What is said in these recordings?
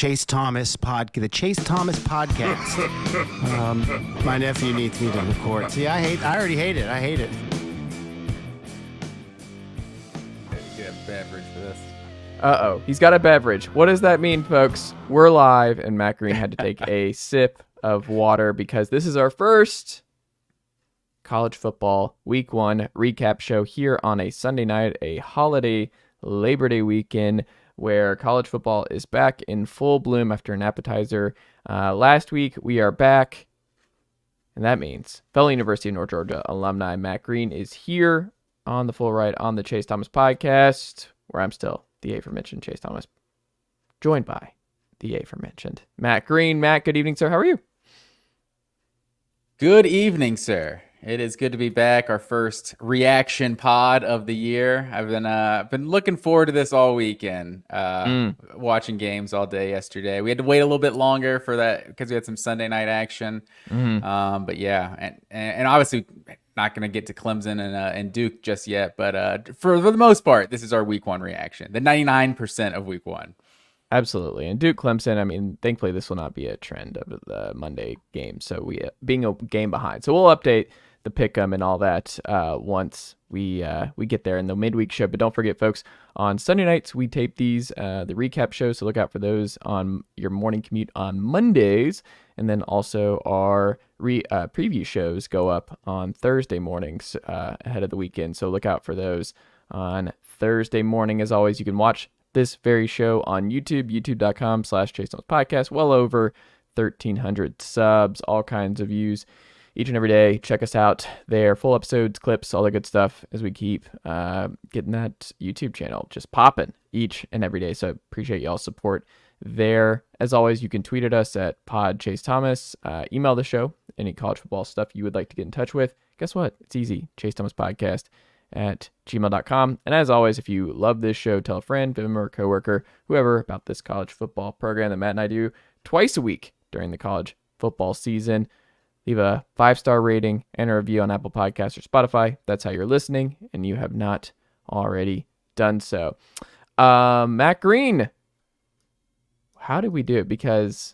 Chase Thomas podcast. My nephew needs me to record. See, I already hate it. I hate it. Get a beverage for this. Uh-oh, he's got a beverage. What does that mean, folks? We're live, and Matt Green had to take a sip of water because this is our first college football week 1 recap show here on a Sunday night, a holiday Labor Day weekend where college football is back in full bloom after an appetizer. Last week, we are back, and that means fellow University of North Georgia alumni Matt Green is here on the Full Ride on the Chase Thomas podcast, where I'm still the aforementioned Chase Thomas, joined by the aforementioned Matt Green. Matt, good evening, sir. How are you? Good evening, sir. It is good to be back. Our first reaction pod of the year. I've been looking forward to this all weekend. Watching games all day yesterday. We had to wait a little bit longer for that because we had some Sunday night action. But yeah, and obviously not going to get to Clemson and Duke just yet. But for the most part, this is our week 1 reaction. The 99% of week 1. Absolutely. And Duke Clemson, I mean, thankfully this will not be a trend of the Monday game. So we being a game behind. So we'll update the pick'em and all that once we get there in the midweek show. But don't forget, folks, on Sunday nights we tape these the recap shows, so look out for those on your morning commute on Mondays, and then also our preview shows go up on Thursday mornings ahead of the weekend. So look out for those on Thursday morning. As always, you can watch this very show on YouTube, youtube.com/Chase Thomas Podcast. Well over 1,300 subs, all kinds of views each and every day. Check us out there. Full episodes, clips, all the good stuff as we keep getting that YouTube channel just popping each and every day. So appreciate y'all's support there. As always, you can tweet at us at PodChaseThomas. Email the show, any college football stuff you would like to get in touch with. Guess what? It's easy. Chase Thomas Podcast at gmail.com. And as always, if you love this show, tell a friend, family member, coworker, whoever about this college football program that Matt and I do twice a week during the college football season. Leave a 5-star rating and a review on Apple Podcasts or Spotify. That's how you're listening, and you have not already done so. Matt Green, how did we do it? Because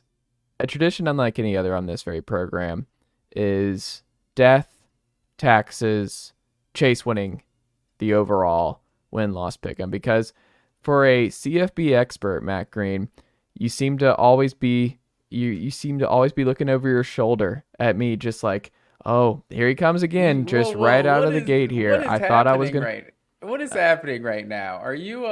a tradition unlike any other on this very program is death, taxes, Chase winning the overall win-loss pick'em. Because for a CFB expert, Matt Green, you seem to always be looking over your shoulder at me, just like, oh, here he comes again, just right out of the gate here. I thought I was gonna. What is happening right now? Are you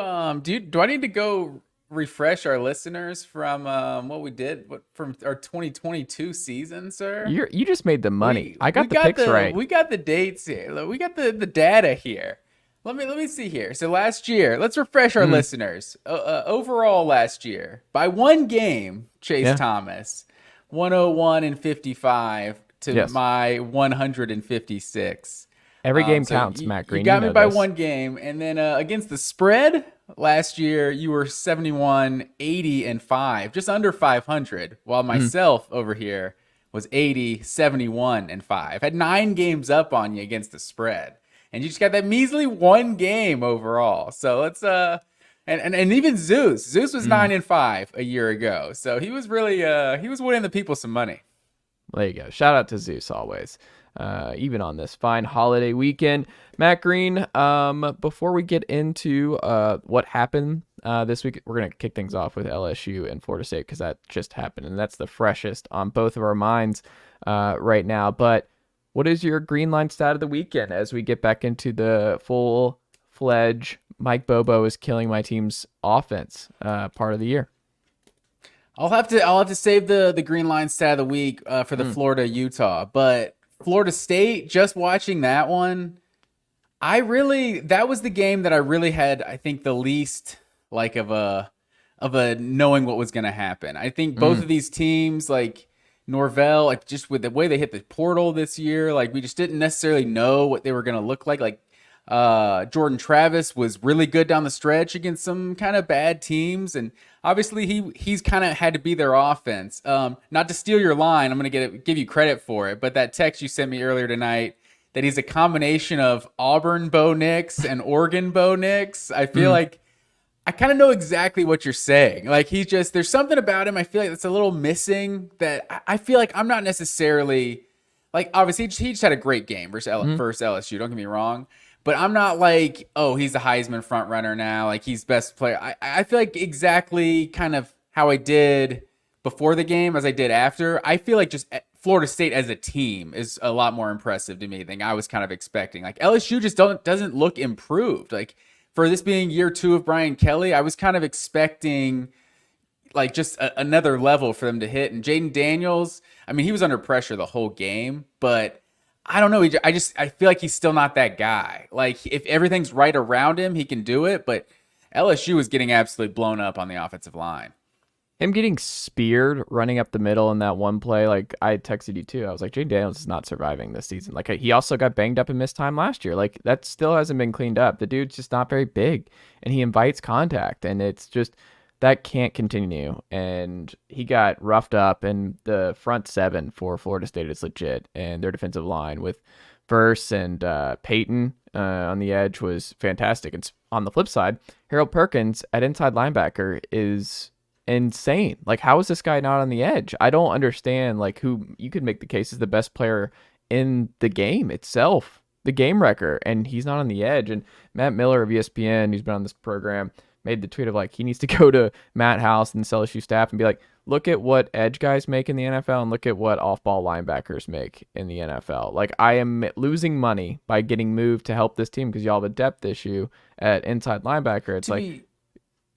do I need to go refresh our listeners from what we did from our 2022 season, sir? You just made the money. I got the picks right. We got the dates here. We got the data here. Let me see here. So last year, let's refresh our listeners. Overall last year, by one game, Chase Thomas, 101-55 to my 156. Every game counts, Matt Green. You got me by one game. And then against the spread last year, you were 71-80-5, just under 500, while myself over here was 80-71-5. Had 9 games up on you against the spread. And you just got that measly one game overall. So let's and even Zeus was 9-5 a year ago. So he was really he was winning the people some money. There you go. Shout out to Zeus always. Even on this fine holiday weekend. Matt Green, before we get into what happened this week, we're going to kick things off with LSU and Florida State because that just happened, and that's the freshest on both of our minds right now. But what is your green line stat of the weekend as we get back into the full-fledged Mike Bobo is killing my team's offense part of the year? I'll have to save the green line stat of the week for the Florida-Utah, but Florida State, just watching that one, that was the game that I really had, I think, the least like of a knowing what was going to happen. I think both of these teams, like Norvell, like just with the way they hit the portal this year, like we just didn't necessarily know what they were going to look like. Like Jordan Travis was really good down the stretch against some kind of bad teams, and obviously he's kind of had to be their offense. Not to steal your line, I'm going to give you credit for it, but that text you sent me earlier tonight that he's a combination of Auburn Bo Nix and Oregon Bo Nix, I feel like I kind of know exactly what you're saying. Like there's something about him. I feel like it's a little missing that I feel like I'm not necessarily like, obviously he just had a great game versus LSU. Don't get me wrong, but I'm not like, oh, he's the Heisman front runner now. Like he's best player. I feel like exactly kind of how I did before the game as I did after. I feel like just Florida State as a team is a lot more impressive to me than I was kind of expecting. Like LSU just doesn't look improved. Like, for this being year 2 of Brian Kelly, I was kind of expecting like just another level for them to hit. And Jaden Daniels, I mean, he was under pressure the whole game, but I don't know. I feel like he's still not that guy. Like if everything's right around him, he can do it. But LSU is getting absolutely blown up on the offensive line. Him getting speared running up the middle in that one play, like I texted you too. I was like, Jaden Daniels is not surviving this season. Like he also got banged up and missed time last year. Like that still hasn't been cleaned up. The dude's just not very big, and he invites contact, and it's just that can't continue. And he got roughed up, and the front 7 for Florida State is legit, and their defensive line with Verse and Peyton on the edge was fantastic. And on the flip side, Harold Perkins at inside linebacker is insane. Like, how is this guy not on the edge? I don't understand. Like, who you could make the case is the best player in the game itself, the game wrecker, and he's not on the edge. And Matt Miller of ESPN, who's been on this program, made the tweet of like he needs to go to Matt House and LSU staff and be like, look at what edge guys make in the NFL and look at what off-ball linebackers make in the NFL. Like, I am losing money by getting moved to help this team because y'all have a depth issue at inside linebacker. It's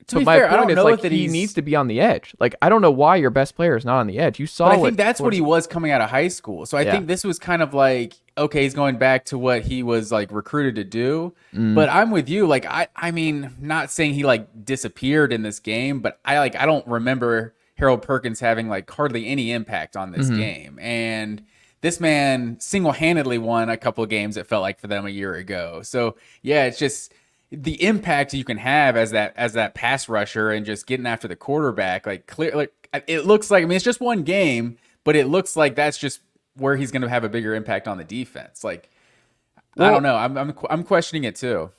to be fair, I don't know like he needs to be on the edge. Like, I don't know why your best player is not on the edge. You saw. But I think that's what he was coming out of high school. So I think this was kind of like, okay, he's going back to what he was like recruited to do. But I'm with you. Like, I mean, not saying he like disappeared in this game, but I don't remember Harold Perkins having like hardly any impact on this game. And this man single-handedly won a couple of games, it felt like, for them a year ago. So yeah, it's just the impact you can have as that pass rusher and just getting after the quarterback, like clear, like it looks like, I mean, it's just one game, but it looks like that's just where he's going to have a bigger impact on the defense. Like, well, I don't know. I'm questioning it too.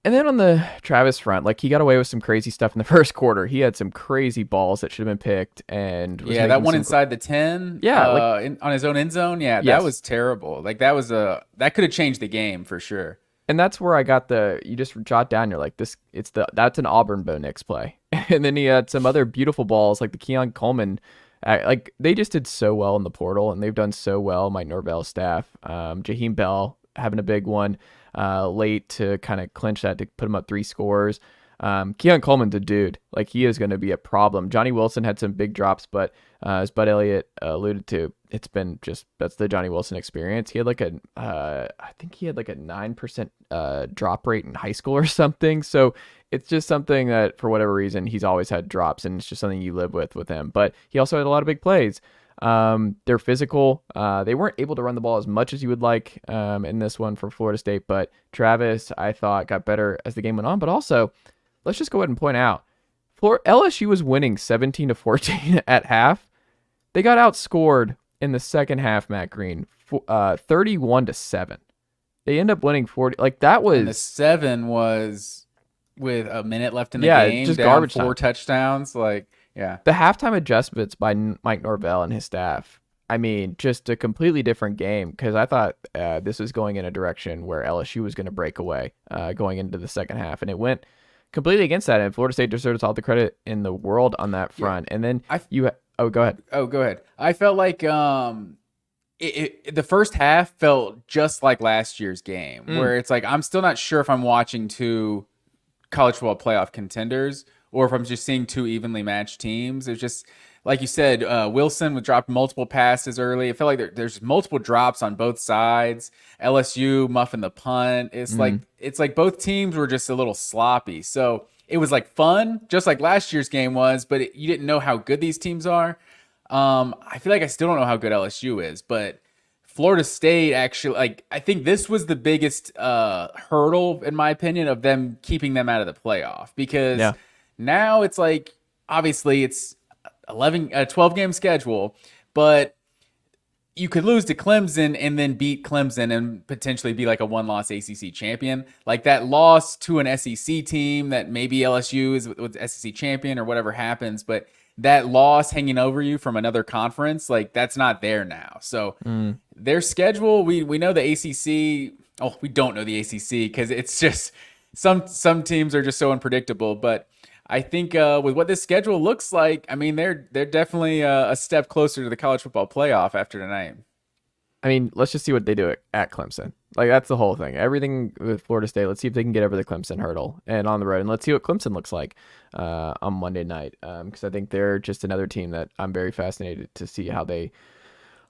And then on the Travis front, like he got away with some crazy stuff in the first quarter. He had some crazy balls that should have been picked, and that one inside the 10, on his own end zone, that was terrible. Like that could have changed the game for sure. And that's where I got you just jot down, you're like, that's an Auburn Bo Nix play. And then he had some other beautiful balls, like the Keon Coleman. Like, they just did so well in the portal, and they've done so well, Mike Norvell's staff. Jaheim Bell having a big one late to kind of clinch that, to put him up 3 scores. Keon Coleman's a dude. Like, he is going to be a problem. Johnny Wilson had some big drops, but as Bud Elliott alluded to, it's been just, that's the Johnny Wilson experience. He had like I think he had like a 9% drop rate in high school or something. So it's just something that, for whatever reason, he's always had drops, and it's just something you live with him. But he also had a lot of big plays. They're physical. They weren't able to run the ball as much as you would like in this one for Florida State, but Travis, I thought, got better as the game went on. But also, let's just go ahead and point out, LSU was winning 17-14 at half. They got outscored in the second half, Matt Green, 31-7. They end up winning 40. Like, that was, and the 7 was with a minute left in the game, just down garbage 4 time. Touchdowns. Like, yeah, the halftime adjustments by Mike Norvell and his staff. I mean, just a completely different game, because I thought this was going in a direction where LSU was going to break away going into the second half, and it went completely against that. And Florida State deserves all the credit in the world on that front. Yeah. And then go ahead. Oh, go ahead. I felt like the first half felt just like last year's game, where it's like, I'm still not sure if I'm watching 2 college football playoff contenders or if I'm just seeing 2 evenly matched teams. It's just, like you said, Wilson would drop multiple passes early. It felt like there's multiple drops on both sides. LSU muffing the punt. It's like both teams were just a little sloppy. So it was like fun, just like last year's game was, but you didn't know how good these teams are. I feel like I still don't know how good LSU is, but Florida State actually, like, I think this was the biggest hurdle, in my opinion, of them keeping them out of the playoff, because now it's like, obviously it's 12 game schedule, but you could lose to Clemson and then beat Clemson and potentially be like a one-loss ACC champion. Like that loss to an SEC team that maybe LSU is with SEC champion or whatever happens, but that loss hanging over you from another conference, like that's not there now. So their schedule, we know the ACC. Oh, we don't know the ACC because it's just some teams are just so unpredictable. But I think with what this schedule looks like, I mean, they're definitely a step closer to the college football playoff after tonight. I mean, let's just see what they do at Clemson. Like, that's the whole thing. Everything with Florida State, let's see if they can get over the Clemson hurdle and on the road. And let's see what Clemson looks like on Monday night. Because I think they're just another team that I'm very fascinated to see how they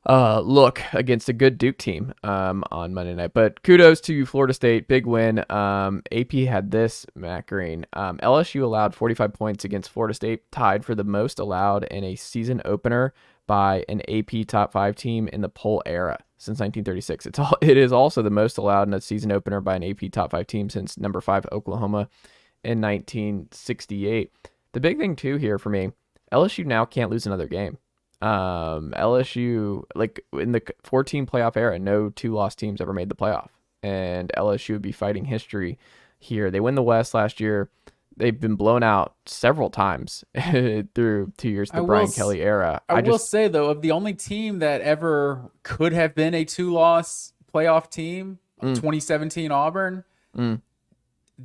look against a good Duke team on Monday night. But kudos to Florida State. Big win. AP had this, Matt Green. LSU allowed 45 points against Florida State, tied for the most allowed in a season opener by an AP top 5 team in the poll era since 1936. It is also the most allowed in a season opener by an AP top 5 team since number 5 Oklahoma in 1968. The big thing too here for me, LSU now can't lose another game. LSU, like in the 14 playoff era, no 2-loss teams ever made the playoff, and LSU would be fighting history here. They win the West last year. They've been blown out several times through 2 years of the Brian Kelly era. I will say, though, of the only team that ever could have been a 2-loss playoff team, 2017 Auburn,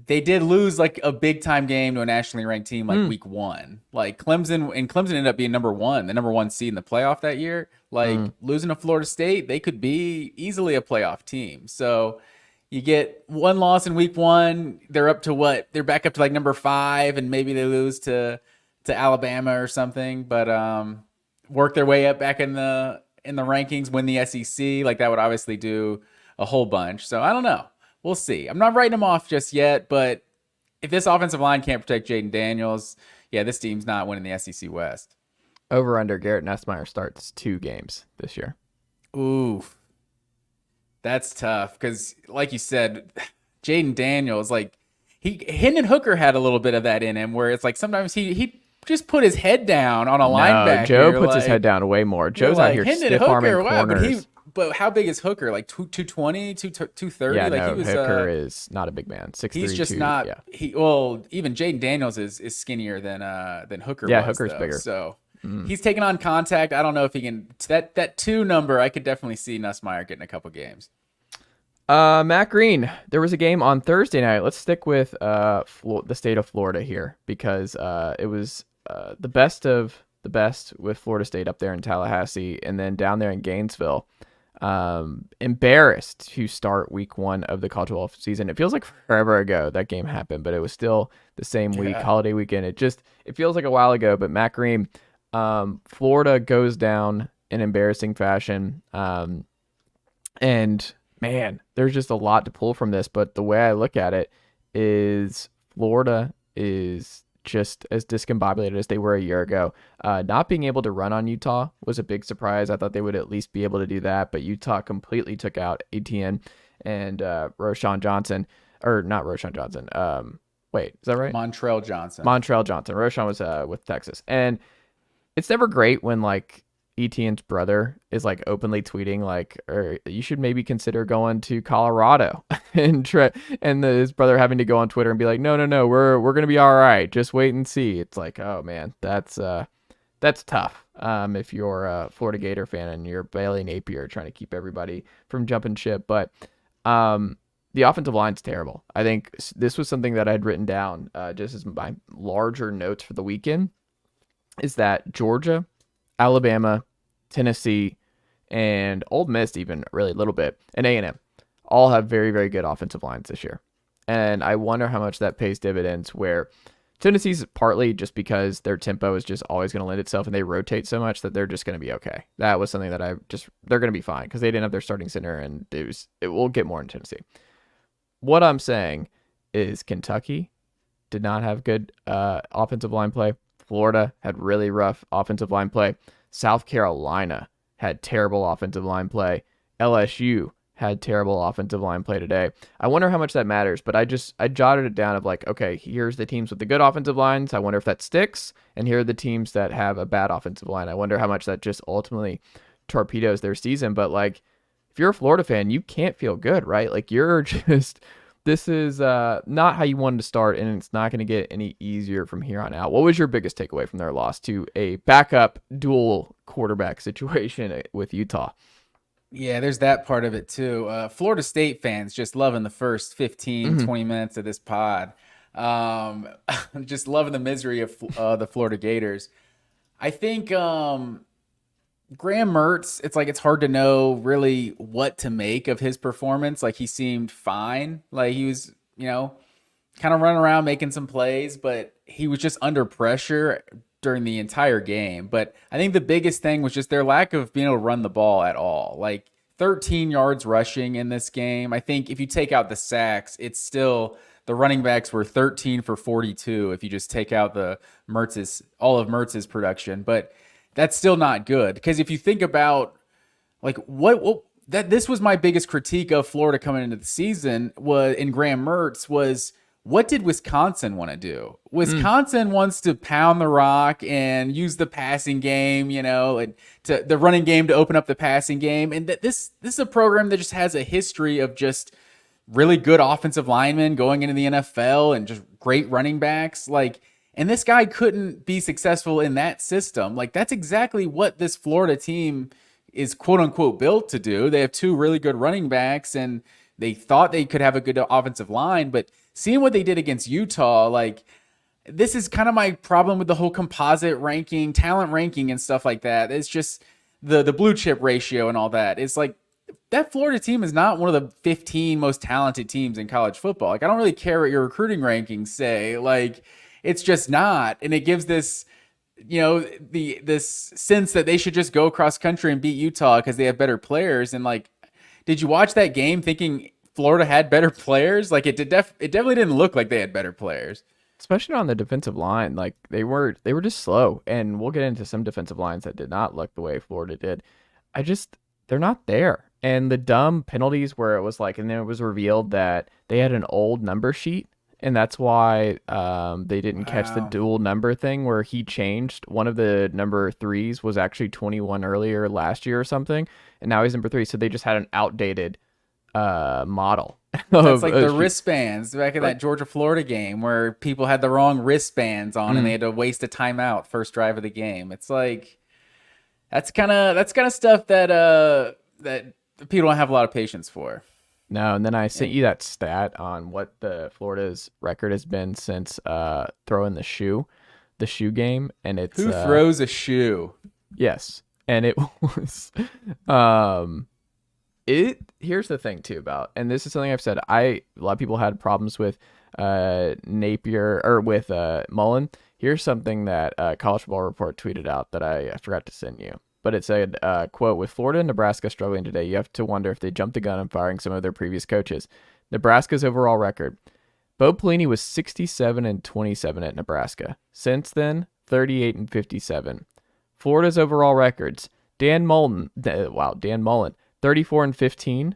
they did lose like a big-time game to a nationally ranked team like week 1. Like Clemson ended up being the number one seed in the playoff that year. Like losing to Florida State, they could be easily a playoff team. So you get one loss in week 1. They're up to what? They're back up to like number 5, and maybe they lose to Alabama or something. But work their way up back in the rankings, win the SEC. Like that would obviously do a whole bunch. So I don't know. We'll see. I'm not writing them off just yet, but if this offensive line can't protect Jaden Daniels, yeah, this team's not winning the SEC West. Over under Garrett Nussmeier starts 2 games this year. Oof. That's tough because, like you said, Jaden Daniels, like Hendon Hooker had a little bit of that in him, where it's like sometimes he just put his head down on a linebacker. Joe puts his head down way more. Joe's out here stiff arming corners. But how big is Hooker? Like 220, 230? Yeah, like Hooker is not a big man. 6'3", he's just not. Yeah. Even Jaden Daniels is skinnier than Hooker. Yeah, was, Hooker's though. bigger. So he's taking on contact. I don't know if he can. That 2 number, I could definitely see Nussmeier getting a couple games. Matt Green, there was a game on Thursday night. Let's stick with the state of Florida here because it was the best of the best with Florida State up there in Tallahassee, and then down there in Gainesville. Embarrassed to start week 1 of the college football season. It feels like forever ago that game happened, but it was still the same week, holiday weekend. It feels like a while ago, but Matt Green, Florida goes down in embarrassing fashion. And man, there's just a lot to pull from this, but the way I look at it is Florida is just as discombobulated as they were a year ago. Not being able to run on Utah was a big surprise. I thought they would at least be able to do that, but Utah completely took out Etienne and Roshan Johnson, or not Roshan Johnson. Wait, is that right? Montrell Johnson. Roshan was with Texas, and it's never great when like Etienne's brother is like openly tweeting like, or you should maybe consider going to Colorado, and his brother having to go on Twitter and be like, no, we're gonna be all right, just wait and see. It's like, oh man, that's tough. If you're a Florida Gator fan and you're Bailey Napier trying to keep everybody from jumping ship, but the offensive line's terrible. I think this was something that I'd written down just as my larger notes for the weekend, is that Georgia, Alabama, Tennessee, and Ole Miss, even really a little bit, and A&M, all have very, very good offensive lines this year. And I wonder how much that pays dividends, where Tennessee's partly just because their tempo is just always going to lend itself, and they rotate so much that they're just going to be okay. That was something that they're going to be fine because they didn't have their starting center, and it will get more in Tennessee. What I'm saying is Kentucky did not have good offensive line play. Florida had really rough offensive line play. South Carolina had terrible offensive line play. LSU had terrible offensive line play today. I wonder how much that matters, but I jotted it down of like, okay, here's the teams with the good offensive lines. I wonder if that sticks. And here are the teams that have a bad offensive line. I wonder how much that just ultimately torpedoes their season. But like, if you're a Florida fan, you can't feel good, right? Like you're just, this is not how you wanted to start, and it's not going to get any easier from here on out. What was your biggest takeaway from their loss to a backup dual quarterback situation with Utah? Yeah, there's that part of it too. Florida State fans just loving the first 15, 20 minutes of this pod. Just loving the misery of the Florida Gators. I think Graham Mertz, it's hard to know really what to make of his performance. Like he seemed fine. Like he was, kind of running around making some plays, but he was just under pressure during the entire game. But I think the biggest thing was just their lack of being able to run the ball at all. Like 13 yards rushing in this game. I think if you take out the sacks, it's still the running backs were 13 for 42 if you just take out all of Mertz's production. But that's still not good, because if you think about like this was my biggest critique of Florida coming into the season was in Graham Mertz was, what did Wisconsin want to do? Wisconsin wants to pound the rock and use the passing game, and to the running game to open up the passing game. And this is a program that just has a history of just really good offensive linemen going into the NFL and just great running backs. And this guy couldn't be successful in that system. Like, that's exactly what this Florida team is quote unquote built to do. They have two really good running backs, and they thought they could have a good offensive line, but seeing what they did against Utah, this is kind of my problem with the whole composite ranking, talent ranking and stuff like that. It's just the blue chip ratio and all that. It's like that Florida team is not one of the 15 most talented teams in college football. I don't really care what your recruiting rankings say. It's just not. And it gives this, this sense that they should just go across country and beat Utah because they have better players. And did you watch that game thinking Florida had better players? It definitely didn't look like they had better players, especially on the defensive line. They were just slow, and we'll get into some defensive lines that did not look the way Florida did. They're not there. And the dumb penalties where it was and then it was revealed that they had an old number sheet, and that's why they didn't catch the dual number thing where he changed. One of the number 3s was actually 21 earlier last year or something, and now he's number 3. So they just had an outdated model. That's like the wristbands back in that Georgia-Florida game where people had the wrong wristbands on and they had to waste a timeout first drive of the game. It's that's kind of stuff that people don't have a lot of patience for. No, and then I sent you that stat on what the Florida's record has been since throwing the shoe game, and it's who throws a shoe? Yes, and it was here's the thing too about, and this is something I've said. A lot of people had problems with Napier or with Mullen. Here's something that College Football Report tweeted out that I forgot to send you. But it said, quote, "With Florida and Nebraska struggling today, you have to wonder if they jumped the gun on firing some of their previous coaches." Nebraska's overall record. Bo Pelini was 67-27 at Nebraska. Since then, 38-57. Florida's overall records. Dan Mullen, 34-15.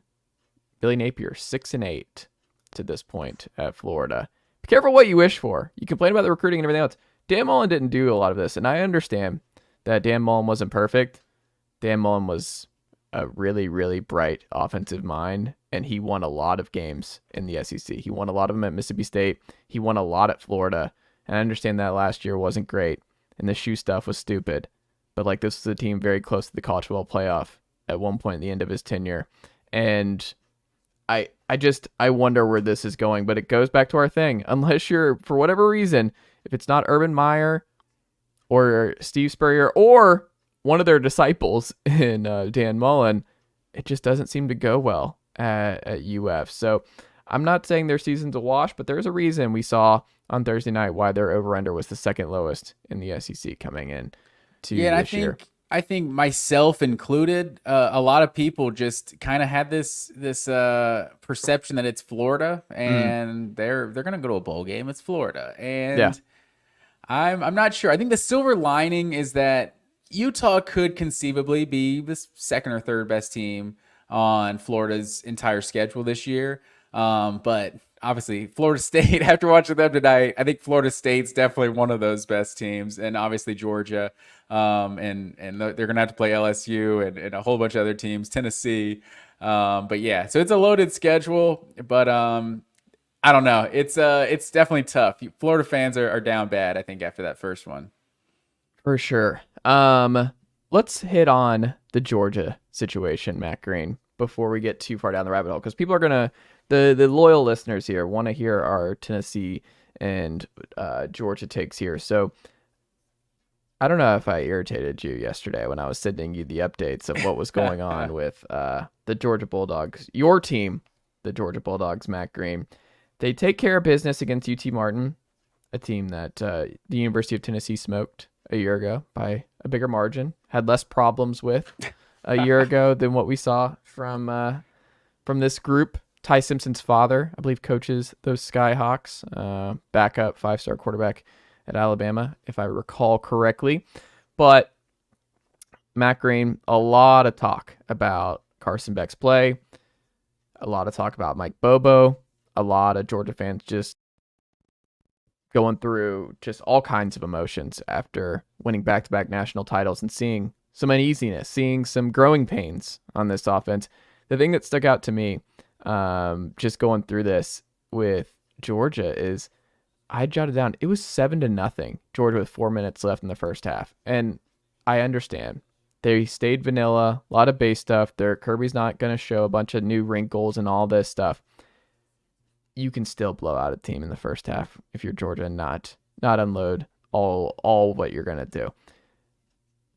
Billy Napier, 6-8 to this point at Florida. Be careful what you wish for. You complain about the recruiting and everything else. Dan Mullen didn't do a lot of this, and I understand that Dan Mullen wasn't perfect. Dan Mullen was a really, really bright offensive mind, and he won a lot of games in the SEC. He won a lot of them at Mississippi State. He won a lot at Florida, and I understand that last year wasn't great, and the shoe stuff was stupid. But this was a team very close to the college football playoff at one point at the end of his tenure, and I wonder where this is going. But it goes back to our thing. Unless you're, for whatever reason, if it's not Urban Meyer or Steve Spurrier or one of their disciples in Dan Mullen, it just doesn't seem to go well at UF. So I'm not saying their season's a wash, but there's a reason we saw on Thursday night why their over-under was the second lowest in the SEC coming in to this year. I think myself included, a lot of people just kind of had this perception that it's Florida and they're going to go to a bowl game. It's Florida. And yeah. I'm not sure. I think the silver lining is that Utah could conceivably be the second or third best team on Florida's entire schedule this year. But obviously Florida State, after watching them tonight, I think Florida State's definitely one of those best teams, and obviously Georgia, and they're gonna have to play LSU and a whole bunch of other teams, Tennessee. But yeah, so it's a loaded schedule, but I don't know. It's definitely tough. Florida fans are down bad, I think, after that first one. For sure. Let's hit on the Georgia situation, Matt Green, before we get too far down the rabbit hole, because people are gonna the loyal listeners here want to hear our Tennessee and Georgia takes here. So I don't know if I irritated you yesterday when I was sending you the updates of what was going on with the Georgia Bulldogs, your team, the Georgia Bulldogs, Matt Green. They take care of business against UT Martin, a team that the University of Tennessee smoked a year ago by a bigger margin, had less problems with a year ago than what we saw from this group. Ty Simpson's father, I believe, coaches those Skyhawks, backup 5-star quarterback at Alabama, if I recall correctly. But Matt Green, a lot of talk about Carson Beck's play, a lot of talk about Mike Bobo, a lot of Georgia fans just going through just all kinds of emotions after winning back-to-back national titles and seeing some uneasiness, seeing some growing pains on this offense. The thing that stuck out to me, just going through this with Georgia, is I jotted down, it was 7-0, Georgia with 4 minutes left in the first half. And I understand. They stayed vanilla, a lot of base stuff. Kirby's not going to show a bunch of new wrinkles and all this stuff. You can still blow out a team in the first half if you're Georgia and not unload all what you're going to do.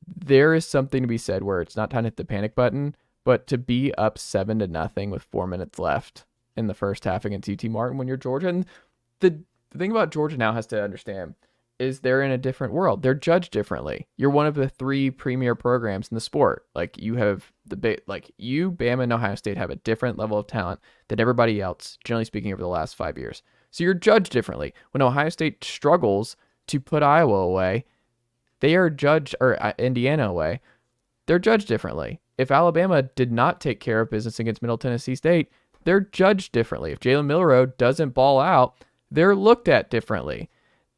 There is something to be said where it's not time to hit the panic button, but to be up 7-0 with 4 minutes left in the first half against UT Martin when you're Georgia. And the thing about Georgia now has to understand is they're in a different world. They're judged differently. You're one of the 3 premier programs in the sport. Like you have Bama and Ohio State have a different level of talent than everybody else, generally speaking, over the last 5 years. So you're judged differently. When Ohio State struggles to put Iowa away, they are judged, or Indiana away, they're judged differently. If Alabama did not take care of business against Middle Tennessee State, they're judged differently. If Jalen Milroe doesn't ball out, they're looked at differently.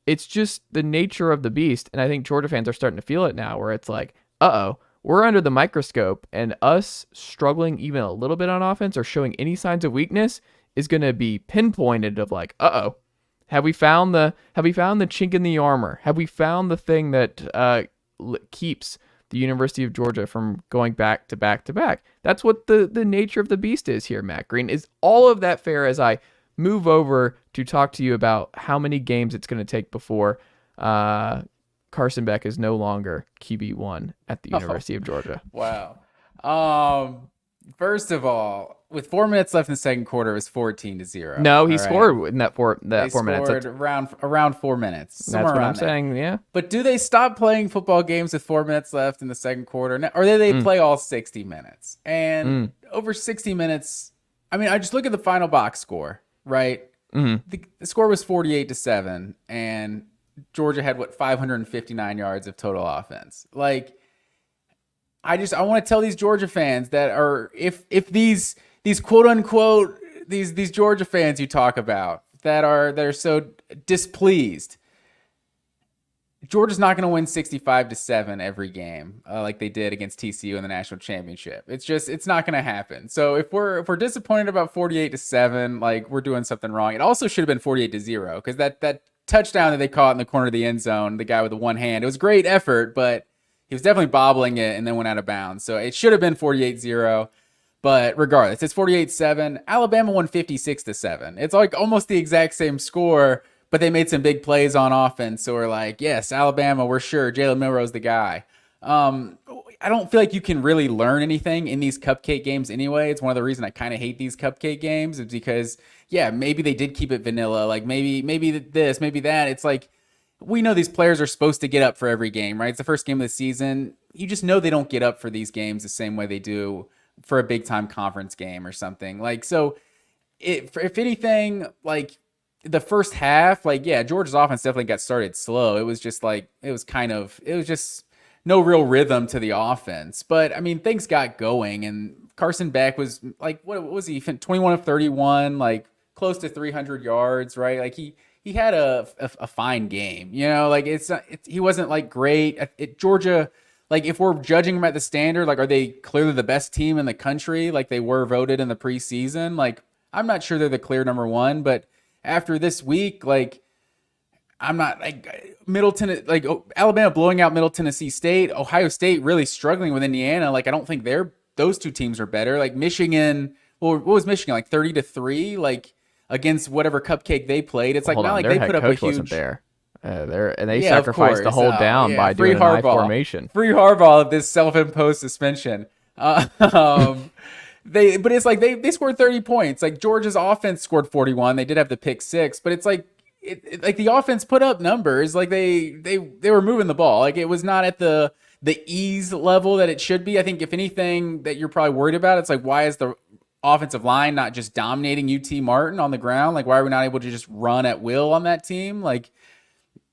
It's just the nature of the beast, and I think Georgia fans are starting to feel it now, where it's like, we're under the microscope, and us struggling even a little bit on offense or showing any signs of weakness is going to be pinpointed of like, have we found the chink in the armor? Have we found the thing that keeps the University of Georgia from going back to back to back? That's what the nature of the beast is here, Matt Green. Is all of that fair as I move over to talk to you about how many games it's going to take before Carson Beck is no longer QB1 at the University of Georgia? Wow. First of all, with 4 minutes left in the second quarter, it was 14-0. No, he scored in that 4 minutes. Scored around 4 minutes. That's what I'm saying, yeah. But do they stop playing football games with 4 minutes left in the second quarter? Or do they play all 60 minutes? And over 60 minutes, I mean, I just look at the final box score, right? Mm-hmm. The score was 48-7, and Georgia had 559 yards of total offense. Like, I want to tell these Georgia fans that are, if these quote unquote these Georgia fans you talk about that are so displeased, Georgia's not going to win 65-7 every game like they did against TCU in the national championship. It's not going to happen. So if we're disappointed about 48-7, like we're doing something wrong. It also should have been 48-0 because that touchdown that they caught in the corner of the end zone, the guy with the one hand, it was great effort, but he was definitely bobbling it and then went out of bounds. So it should have been 48-0. But regardless, it's 48-7. Alabama won 56-7. It's like almost the exact same score, but they made some big plays on offense. So we're like, yes, Alabama, we're sure. Jalen Milroe's the guy. I don't feel like you can really learn anything in these cupcake games anyway. It's one of the reasons I kind of hate these cupcake games is because, yeah, maybe they did keep it vanilla. Like maybe this, maybe that. It's like, we know these players are supposed to get up for every game, right? It's the first game of the season. You just know they don't get up for these games the same way they do for a big-time conference game or something. Like, so if anything, like the first half, like, yeah, Georgia's offense definitely got started slow. It was just like, it was just no real rhythm to the offense. But, I mean, things got going, and Carson Beck was like, what was he, 21 of 31, like, close to 300 yards, right? Like he had a fine game, you know, like he wasn't like great. Georgia, like if we're judging them at the standard, like are they clearly the best team in the country? Like they were voted in the preseason. Like I'm not sure they're the clear number one, but after this week, like I'm not like Alabama blowing out Middle Tennessee State, Ohio State really struggling with Indiana. Like I don't think those two teams are better. Like Michigan, well, what was Michigan like 30-3, like against whatever cupcake they played? It's like not like they put up a huge. Wasn't there. They sacrificed the whole down by doing an I formation. Free Harbaugh of this self-imposed suspension. But it's like they scored 30 points. Like Georgia's offense scored 41. They did have the pick 6, but it's like like the offense put up numbers. Like they were moving the ball. Like it was not at the ease level that it should be. I think if anything that you're probably worried about, it's like why is the offensive line not just dominating UT Martin on the ground? Like why are we not able to just run at will on that team? Like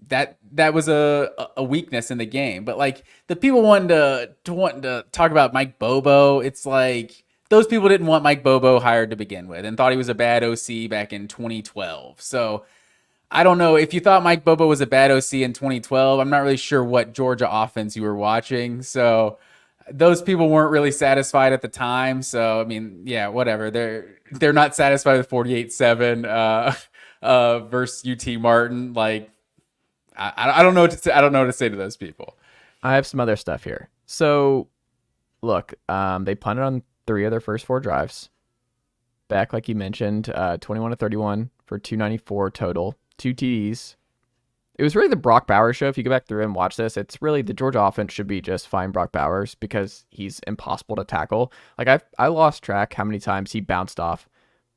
that was a weakness in the game. But like the people wanting to talk about Mike Bobo, it's like those people didn't want Mike Bobo hired to begin with and thought he was a bad OC back in 2012. So I don't know if you thought Mike Bobo was a bad OC in 2012. I'm not really sure what Georgia offense you were watching. So those people weren't really satisfied at the time. So I mean, yeah, whatever. They're not satisfied with 48-7 versus UT Martin. Like I don't know what to say. I don't know what to say to those people. I have some other stuff here. So look, they punted on 3 of their first 4 drives. Back, like you mentioned, 21-31 for 294 total, 2 TDs. It was really the Brock Bowers show. If you go back through and watch this, it's really the Georgia offense should be just find Brock Bowers because he's impossible to tackle. Like I lost track how many times he bounced off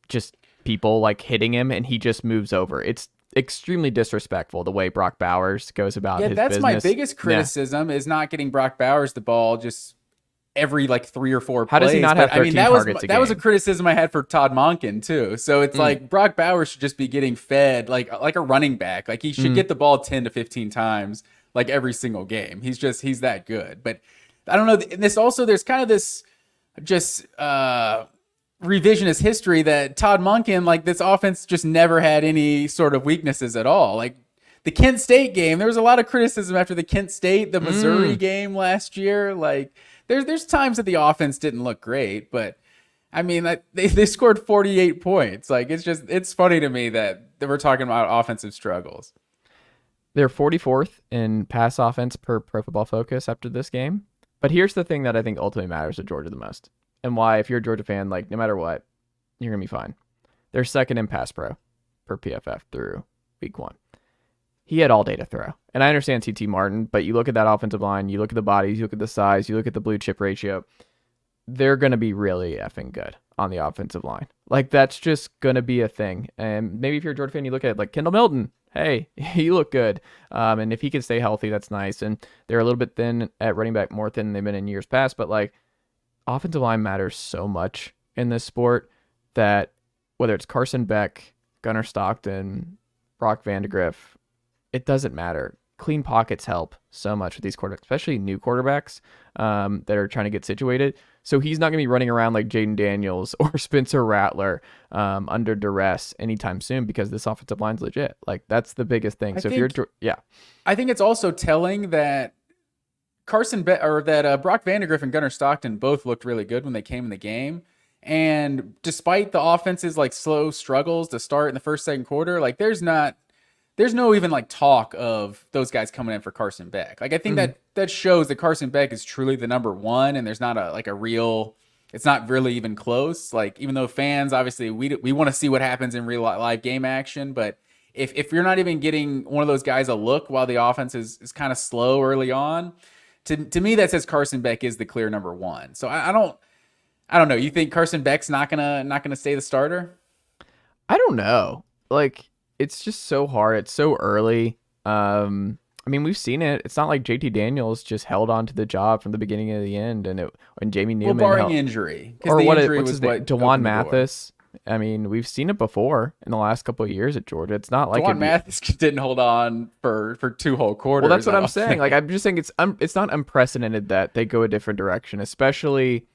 just people like hitting him and he just moves over. It's extremely disrespectful the way Brock Bowers goes about his business. Yeah, that's my biggest criticism is not getting Brock Bowers the ball just every like 3 or 4 plays. How does he not have 13 targets a game? That was a criticism I had for Todd Monken too. So it's like Brock Bowers should just be getting fed like a running back. Like he should get the ball 10 to 15 times like every single game. He's that good. But I don't know. There's kind of this just revisionist history that Todd Monken, like this offense just never had any sort of weaknesses at all. Like the Kent State game, there was a lot of criticism after the Kent State, the Missouri game last year. Like there's times that the offense didn't look great, but I mean, they scored 48 points. Like it's funny to me that we're talking about offensive struggles. They're 44th in pass offense per Pro Football Focus after this game. But here's the thing that I think ultimately matters to Georgia the most, and why, if you're a Georgia fan, like no matter what, you're gonna be fine. They're second in pass pro per PFF through week 1. He had all day to throw. And I understand CT Martin, but you look at that offensive line, you look at the bodies, you look at the size, you look at the blue chip ratio, they're going to be really effing good on the offensive line. Like, that's just going to be a thing. And maybe if you're a Georgia fan, you look at like Kendall Milton. Hey, he looked good. And if he can stay healthy, that's nice. And they're a little bit thin at running back, more thin than they've been in years past. But like, offensive line matters so much in this sport that whether it's Carson Beck, Gunnar Stockton, Brock Vandegrift, it doesn't matter. Clean pockets help so much with these quarterbacks, especially new quarterbacks that are trying to get situated. So he's not going to be running around like Jaden Daniels or Spencer Rattler under duress anytime soon because this offensive line's legit. Like that's the biggest thing. I think it's also telling that Brock Vandegrift and Gunnar Stockton both looked really good when they came in the game. And despite the offense's like slow struggles to start in the first, second quarter, like there's no even like talk of those guys coming in for Carson Beck. Like I think that shows that Carson Beck is truly the number one, and there's not it's not really even close. Like even though fans obviously we want to see what happens in real live game action, but if you're not even getting one of those guys a look while the offense is kind of slow early on, to me that says Carson Beck is the clear number one. So I don't know. You think Carson Beck's not gonna stay the starter? I don't know. Like. It's just so hard. It's so early. I mean, we've seen it. It's not like JT Daniels just held on to the job from the beginning to the end, and Jamie Newman, barring injury, or Jawan Mathis. I mean, we've seen it before in the last couple of years at Georgia. It's not like Jawan Mathis didn't hold on for 2 whole quarters. Well, that's what I'm saying. Like, I'm just saying it's not unprecedented that they go a different direction, especially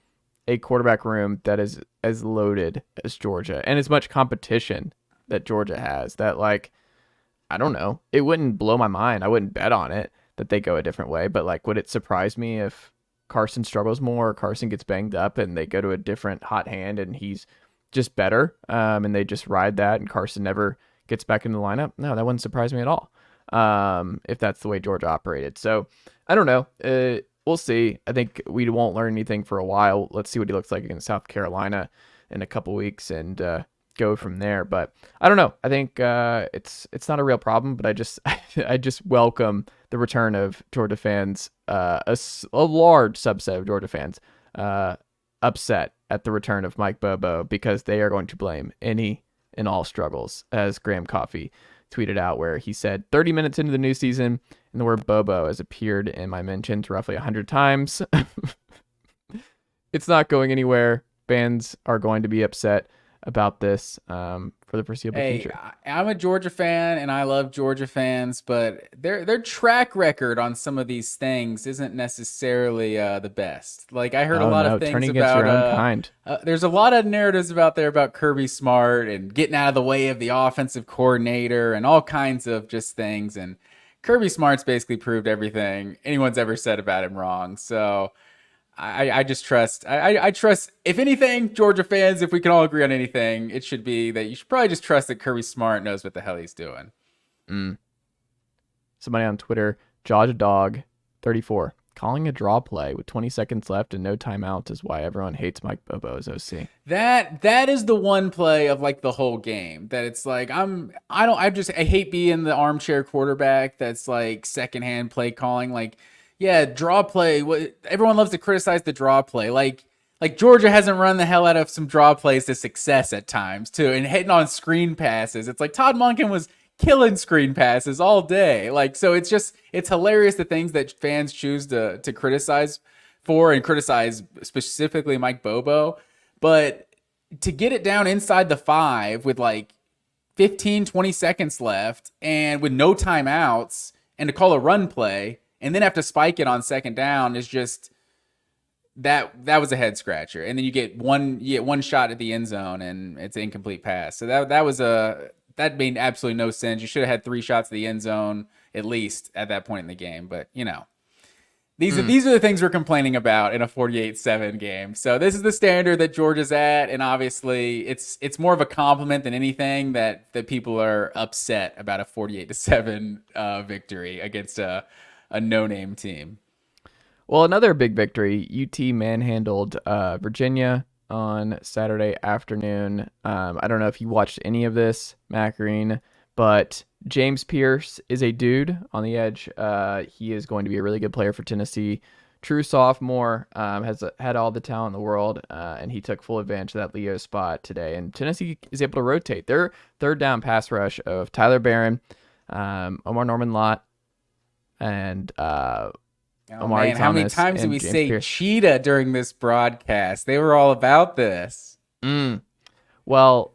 a quarterback room that is as loaded as Georgia and as much competition that Georgia has that, like, I don't know. It wouldn't blow my mind. I wouldn't bet on it that they go a different way. But, like, would it surprise me if Carson struggles more or Carson gets banged up and they go to a different hot hand and he's just better and they just ride that and Carson never gets back in the lineup? No, that wouldn't surprise me at all if that's the way Georgia operated. So, I don't know. We'll see. I think we won't learn anything for a while. Let's see what he looks like against South Carolina in a couple weeks and go from there. But I don't know. I think it's not a real problem, but I just welcome the return of Georgia fans, a large subset of Georgia fans upset at the return of Mike Bobo because they are going to blame any and all struggles, as Graham Coffey tweeted out, where he said 30 minutes into the new season and the word Bobo has appeared in my mentions roughly 100 times. It's not going anywhere. Fans are going to be upset about this for the foreseeable future. I'm a Georgia fan and I love Georgia fans, but their track record on some of these things isn't necessarily the best. Like, I heard a lot of things turning about against your own kind. There's a lot of narratives out there about Kirby Smart and getting out of the way of the offensive coordinator and all kinds of just things. And Kirby Smart's basically proved everything anyone's ever said about him wrong. So I just trust. I trust, if anything, Georgia fans, if we can all agree on anything, it should be that you should probably just trust that Kirby Smart knows what the hell he's doing. Somebody on Twitter, Georgia Dog 34, calling a draw play with 20 seconds left and no timeouts is why everyone hates Mike Bobo as OC. That is the one play of, like, the whole game that it's like I hate being the armchair quarterback that's like secondhand play calling. Like, yeah, draw play. Everyone loves to criticize the draw play. Like Georgia hasn't run the hell out of some draw plays to success at times too, and hitting on screen passes. It's like Todd Monken was killing screen passes all day. Like, so it's hilarious the things that fans choose to criticize for and criticize specifically Mike Bobo. But to get it down inside the 5 with like 15, 20 seconds left and with no timeouts and to call a run play and then have to spike it on second down is just that was a head scratcher. And then you get one shot at the end zone and it's an incomplete pass. So that made absolutely no sense. You should have had 3 shots at the end zone at least at that point in the game. But these are the things we're complaining about in a 48-7 game. So this is the standard that Georgia's at, and obviously it's more of a compliment than anything that people are upset about a 48-7 victory against a no-name team. Well, another big victory, UT manhandled Virginia on Saturday afternoon. I don't know if you watched any of this, Macarene, but James Pierce is a dude on the edge. He is going to be a really good player for Tennessee. True sophomore, has had all the talent in the world, and he took full advantage of that Leo spot today. And Tennessee is able to rotate. Their third down pass rush of Tyler Barron, Omar Norman-Lott, and Amari Thomas. How many times did we James say Pierce. cheetah during this broadcast? They were all about this. Well,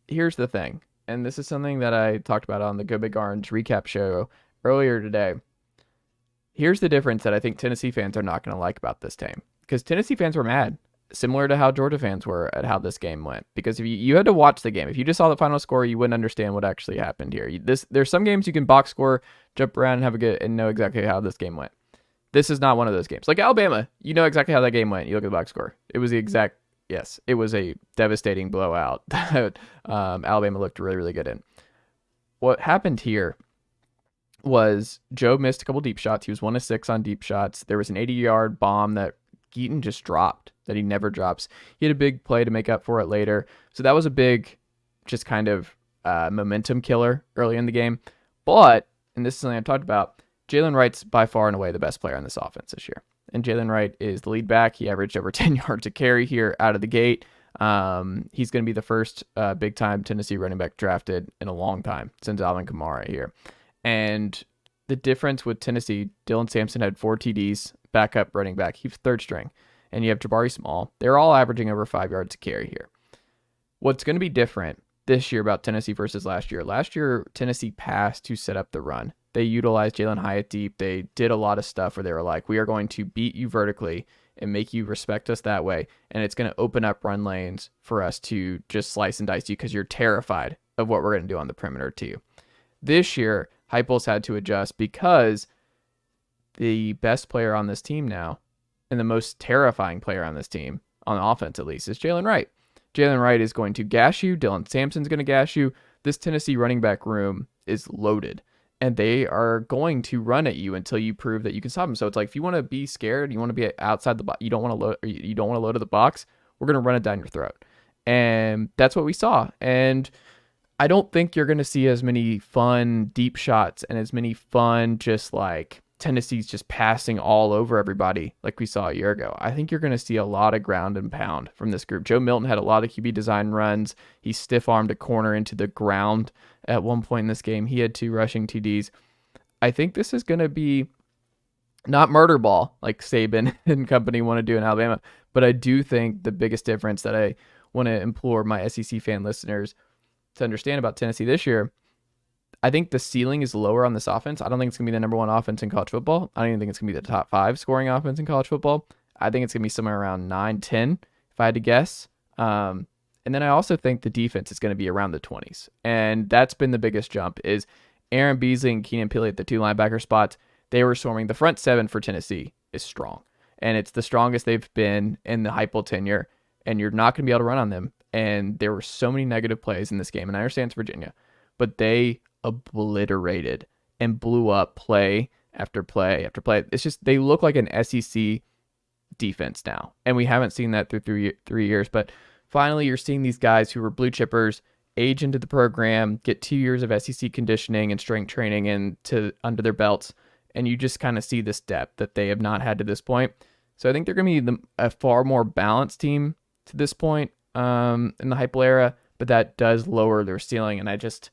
here's the thing, and this is something that I talked about on the Go Big Orange recap show earlier today. Here's the difference that I think Tennessee fans are not going to like about this team, because Tennessee fans were mad, similar to how Georgia fans were at how this game went. Because if you had to watch the game, if you just saw the final score, you wouldn't understand what actually happened here. There's some games you can box score, jump around, and know exactly how this game went. This is not one of those games. Like Alabama, you know exactly how that game went. You look at the box score. It was it was a devastating blowout that Alabama looked really, really good in. What happened here was Joe missed a couple deep shots. He was 1 of 6 on deep shots. There was an 80-yard bomb that Keaton just dropped that he never drops. He had a big play to make up for it later. So that was a big, just kind of momentum killer early in the game. But, and this is something I talked about, Jalen Wright's by far and away the best player on this offense this year. And Jalen Wright is the lead back. He averaged over 10 yards a carry here out of the gate. He's going to be the first big-time Tennessee running back drafted in a long time since Alvin Kamara here. And the difference with Tennessee, Dylan Sampson had 4 TDs, backup running back. He was third string. And you have Jabari Small. They're all averaging over 5 yards a carry here. What's going to be different this year about Tennessee versus last year? Last year, Tennessee passed to set up the run. They utilized Jalen Hyatt deep. They did a lot of stuff where they were like, we are going to beat you vertically and make you respect us that way. And it's going to open up run lanes for us to just slice and dice you because you're terrified of what we're going to do on the perimeter too. This year, Heupel's had to adjust because the best player on this team now, and the most terrifying player on this team, on offense at least, is Jalen Wright. Jalen Wright is going to gash you. Dylan Sampson's going to gash you. This Tennessee running back room is loaded, and they are going to run at you until you prove that you can stop them. So it's like, if you want to be scared, you want to be outside the box, you don't want to load to the box, we're going to run it down your throat. And that's what we saw. And I don't think you're going to see as many fun deep shots and as many fun just like Tennessee's just passing all over everybody like we saw a year ago. I think you're going to see a lot of ground and pound from this group. Joe Milton had a lot of QB design runs. He stiff-armed a corner into the ground at one point in this game. He had 2 rushing TDs. I think this is going to be not murder ball like Saban and company want to do in Alabama, but I do think the biggest difference that I want to implore my SEC fan listeners to understand about Tennessee this year, I think the ceiling is lower on this offense. I don't think it's going to be the number 1 offense in college football. I don't even think it's going to be the top 5 scoring offense in college football. I think it's going to be somewhere around 9, 10, if I had to guess. And then I also think the defense is going to be around the 20s. And that's been the biggest jump is Aaron Beasley and Keenan Pili at the 2 linebacker spots. They were swarming. The front 7 for Tennessee is strong. And it's the strongest they've been in the Heupel tenure. And you're not going to be able to run on them. And there were so many negative plays in this game. And I understand it's Virginia. But they obliterated and blew up play after play after play. It's just, they look like an SEC defense now. And we haven't seen that through 3 years. But finally, you're seeing these guys who were blue chippers age into the program, get 2 years of SEC conditioning and strength training under their belts. And you just kind of see this depth that they have not had to this point. So I think they're going to be a far more balanced team to this point in the Heupel era. But that does lower their ceiling. And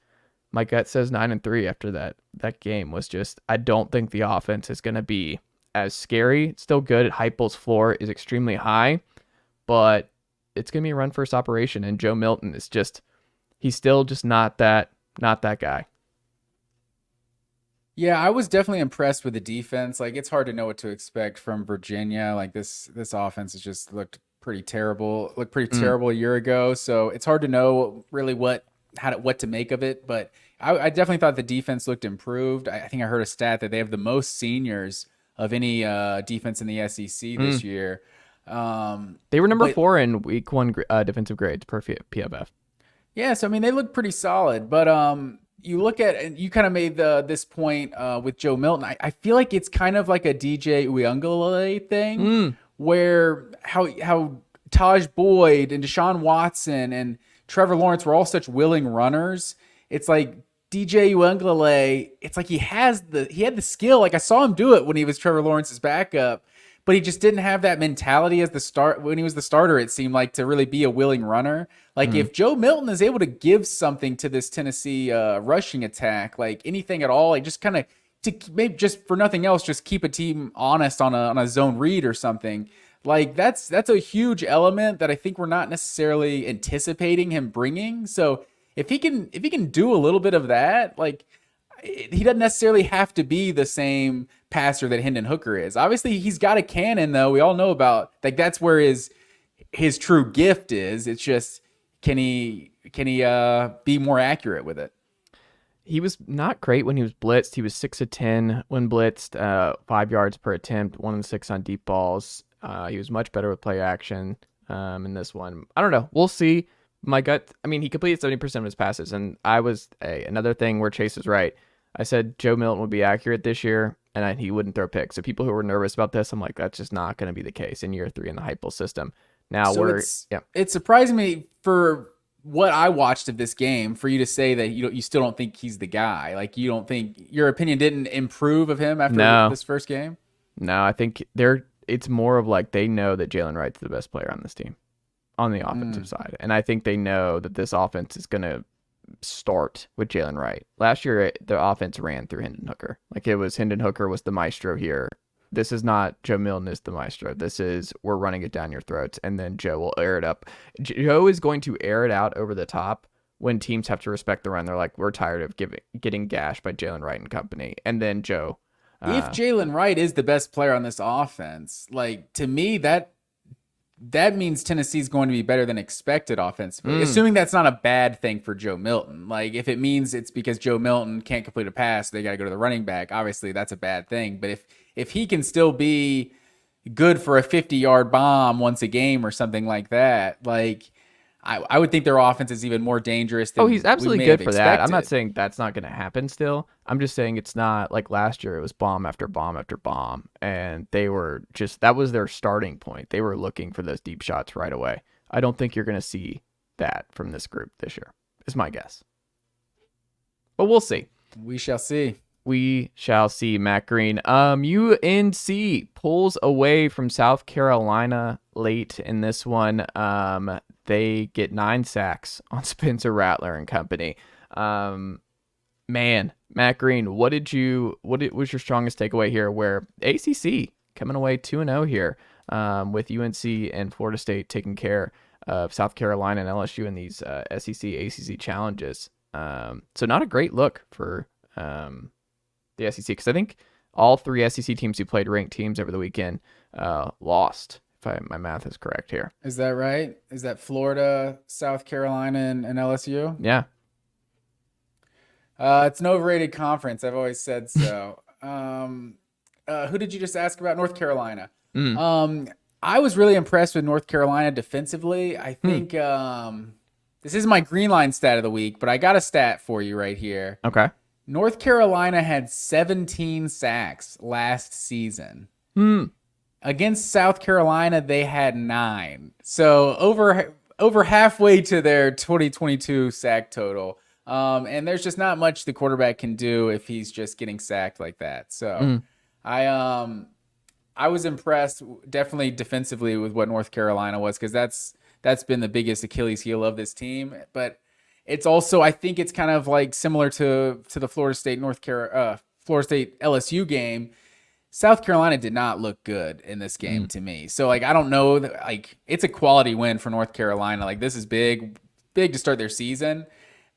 my gut says 9-3 after that game was just, I don't think the offense is going to be as scary. It's still good. Heupel's floor is extremely high, but it's going to be a run first operation. And Joe Milton is he's still just not that guy. Yeah, I was definitely impressed with the defense. Like, it's hard to know what to expect from Virginia. Like this offense has just looked pretty terrible. Looked pretty terrible a year ago. So it's hard to know really what to make of it, but I definitely thought the defense looked improved. I think I heard a stat that they have the most seniors of any defense in the SEC this year. They were number 4 in week 1 defensive grades per PFF. Yeah, so I mean they look pretty solid, but you look at, and you kind of made this point with Joe Milton. I feel like it's kind of like a DJ Uiagalelei thing, where how Taj Boyd and Deshaun Watson and Trevor Lawrence were all such willing runners. It's like DJ Uiagalelei, it's like he had the skill. Like I saw him do it when he was Trevor Lawrence's backup, but he just didn't have that mentality as when he was the starter, it seemed like, to really be a willing runner. Like if Joe Milton is able to give something to this Tennessee rushing attack, like anything at all, like just kind of to maybe just for nothing else, just keep a team honest on a zone read or something. Like that's a huge element that I think we're not necessarily anticipating him bringing. So if he can do a little bit of that, like he doesn't necessarily have to be the same passer that Hendon Hooker is. Obviously, he's got a cannon though. We all know about, like, that's where his true gift is. It's just can he be more accurate with it? He was not great when he was blitzed. He was 6 of 10 when blitzed, 5 yards per attempt, 1 of 6 on deep balls. He was much better with play action in this one. I don't know. We'll see. My gut, I mean, he completed 70% of his passes, and another thing where Chase is right. I said Joe Milton would be accurate this year, and he wouldn't throw picks. So people who were nervous about this, I'm like, that's just not going to be the case in year 3 in the Heupel system. Now so it's surprising me for what I watched of this game for you to say that you still don't think he's the guy. Like you don't think your opinion didn't improve of him after this first game? No, I think it's more of like they know that Jalen Wright's the best player on this team on the offensive side. And I think they know that this offense is going to start with Jalen Wright. Last year, the offense ran through Hendon Hooker. Like it was Hendon Hooker was the maestro here. This is not Joe Milton is the maestro. This is we're running it down your throats, and then Joe will air it up. Joe is going to air it out over the top when teams have to respect the run. They're like, we're tired of getting gashed by Jalen Wright and company. And then Joe. If Jalen Wright is the best player on this offense, like to me, that that means Tennessee's going to be better than expected offensively, assuming that's not a bad thing for Joe Milton. Like, if it means it's because Joe Milton can't complete a pass, they got to go to the running back, obviously that's a bad thing. But if he can still be good for a 50-yard bomb once a game or something like that, like, I would think their offense is even more dangerous than he's absolutely we may good have for that. I'm expected. not saying that's not going to happen still. I'm just saying it's not like last year. It was bomb after bomb after bomb. And they were just, that was their starting point. They were looking for those deep shots right away. I don't think you're going to see that from this group this year, is my guess. But we'll see. We shall see. We shall see, Matt Green. UNC pulls away from South Carolina late in this one. They get 9 sacks on Spencer Rattler and company. Man, Matt Green, what was your strongest takeaway here? Where ACC coming away 2-0 here, with UNC and Florida State taking care of South Carolina and LSU in these SEC, ACC challenges. So not a great look for the SEC, because I think all 3 SEC teams who played ranked teams over the weekend lost. If my math is correct here. Is that right? Is that Florida, South Carolina, and LSU? Yeah. It's an overrated conference. I've always said so. Who did you just ask about? North Carolina. I was really impressed with North Carolina defensively. I think this is my green line stat of the week, but I got a stat for you right here. Okay. North Carolina had 17 sacks last season. Against South Carolina, they had 9. So over halfway to their 2022 sack total. And there's just not much the quarterback can do if he's just getting sacked like that. So I was impressed definitely defensively with what North Carolina was, because that's been the biggest Achilles heel of this team. But it's also, I think it's kind of like similar to the Florida State LSU game. South Carolina did not look good in this game to me. So, like, I don't know, like, it's a quality win for North Carolina. Like, this is big to start their season.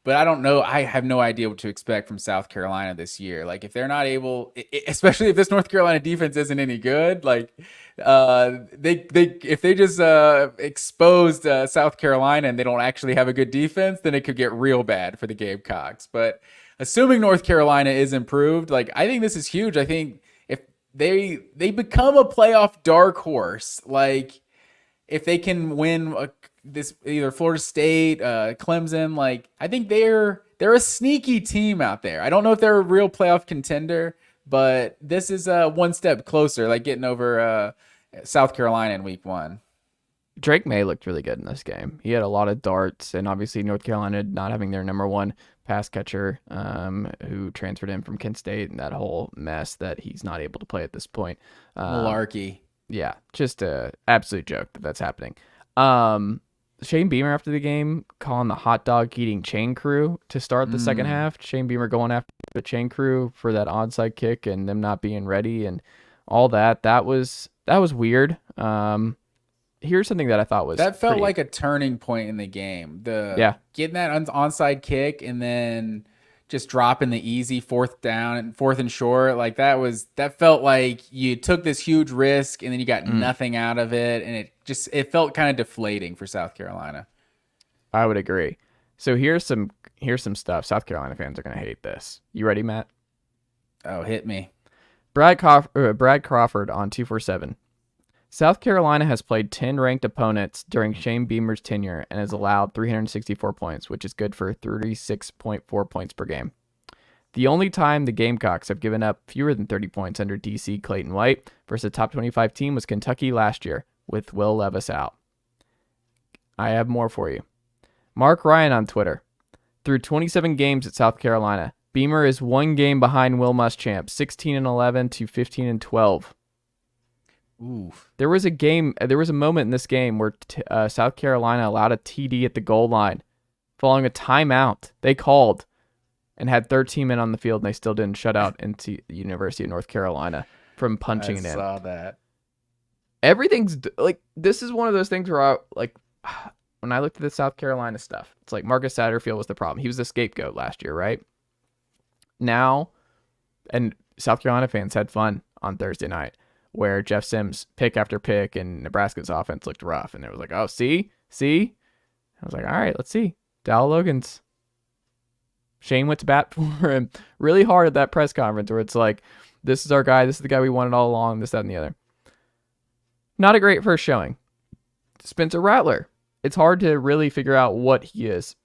But I don't know. I have no idea what to expect from South Carolina this year. Like, if they're not able, especially if this North Carolina defense isn't any good, like, if they just exposed South Carolina and they don't actually have a good defense, then it could get real bad for the Gamecocks. But assuming North Carolina is improved, like, I think this is huge. I think they become a playoff dark horse. Like, if they can win this either Florida State, Clemson, like, I think they're a sneaky team out there. I don't know if they're a real playoff contender, but this is one step closer, like getting over South Carolina in week 1. Drake May looked really good in this game. He had a lot of darts, and obviously North Carolina not having their number 1 pass catcher, who transferred in from Kent State, and that whole mess that he's not able to play at this point. Malarkey. Yeah, just a absolute joke that's happening. Shane Beamer after the game calling the hot dog eating chain crew to start the second half. Shane Beamer going after the chain crew for that onside kick and them not being ready and all that. That was weird. Here's something that I thought was felt like a turning point in the game. Getting that onside kick and then just dropping the easy 4th and short. Like, that felt like you took this huge risk and then you got nothing out of it. And it felt kind of deflating for South Carolina. I would agree. So here's some stuff. South Carolina fans are going to hate this. You ready, Matt? Oh, hit me. Brad Crawford on 247. South Carolina has played 10 ranked opponents during Shane Beamer's tenure and has allowed 364 points, which is good for 36.4 points per game. The only time the Gamecocks have given up fewer than 30 points under DC Clayton White versus a top 25 team was Kentucky last year with Will Levis out. I have more for you. Mark Ryan on Twitter. Through 27 games at South Carolina, Beamer is 1 game behind Will Muschamp, 16-11 to 15-12. Oof. There was a moment in this game where South Carolina allowed a TD at the goal line following a timeout they called and had 13 men on the field, and they still didn't shut out the University of North Carolina from punching it in. I saw that. Everything's like, this is one of those things where when I looked at the South Carolina stuff, it's like Marcus Satterfield was the problem. He was the scapegoat last year, right? Now, and South Carolina fans had fun on Thursday night. where Jeff Sims pick after pick and Nebraska's offense looked rough. And it was like, oh, see? I was like, all right, let's see. Dal Logan's. Shane went to bat for him really hard at that press conference where it's like, this is our guy. This is the guy we wanted all along, this, that, and the other. Not a great first showing. Spencer Rattler. It's hard to really figure out what he is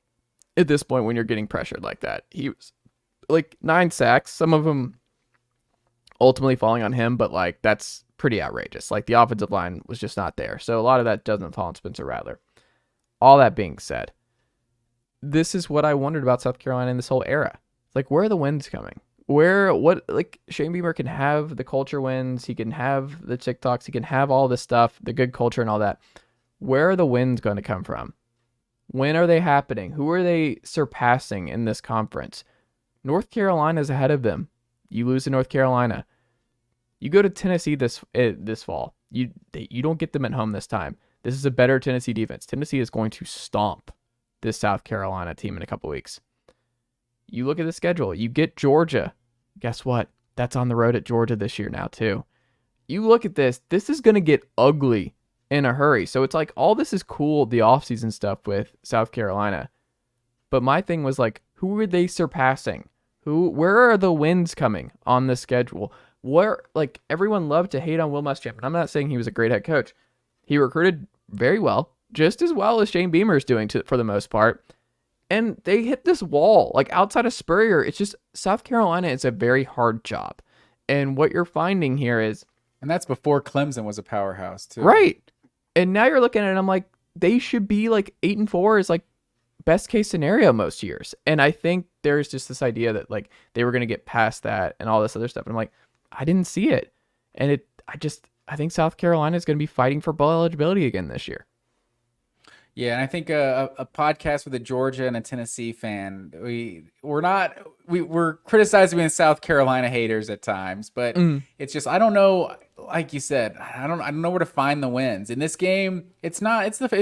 at this point when you're getting pressured like that. He was like 9 sacks, some of them ultimately falling on him, but like that's pretty outrageous. Like the offensive line was just not there. So a lot of that doesn't fall on Spencer Rattler. All that being said, this is what I wondered about South Carolina in this whole era. It's like, where are the wins coming? Like Shane Beamer can have the culture wins, he can have the TikToks, he can have all this stuff, the good culture and all that. Where are the wins going to come from? When are they happening? Who are they surpassing in this conference? North Carolina's ahead of them. You lose to North Carolina. You go to Tennessee this fall. You don't get them at home this time. This is a better Tennessee defense. Tennessee is going to stomp this South Carolina team in a couple weeks. You look at the schedule. You get Georgia. Guess what? That's on the road at Georgia this year now too. You look at this. This is going to get ugly in a hurry. So it's like all this is cool, the offseason stuff with South Carolina. But my thing was like, who are they surpassing? Where are the wins coming on the schedule? Where, like, everyone loved to hate on Will Muschamp, and I'm not saying he was a great head coach. He recruited very well, just as well as Shane Beamer is doing for the most part. And they hit this wall, like outside of Spurrier. It's just South Carolina is a very hard job. And what you're finding here is... And that's before Clemson was a powerhouse, too. Right. And now you're looking at it, and I'm like, they should be like 8-4 is like best case scenario most years. And I think there's just this idea that like they were going to get past that and all this other stuff. And I'm like, I didn't see it. And I think South Carolina is going to be fighting for bowl eligibility again this year. Yeah, and I think a podcast with a Georgia and a Tennessee fan, we're criticized being South Carolina haters at times, but it's just, I don't know, like you said, I don't know where to find the wins. In this game, it's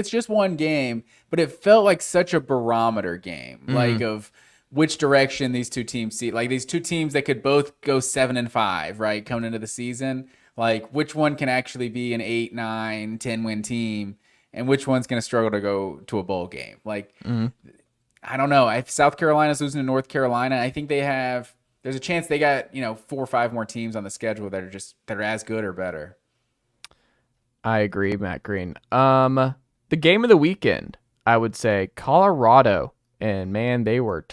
just one game, but it felt like such a barometer game, like of which direction these two teams see, like these two teams that could both go 7-5, right, coming into the season, like which one can actually be an 8, 9, 10 win team. And which one's going to struggle to go to a bowl game? Like, I don't know. If South Carolina's losing to North Carolina, I think there's a chance they got, 4 or 5 more teams on the schedule that are as good or better. I agree, Matt Green. The game of the weekend, I would say Colorado, and man, they were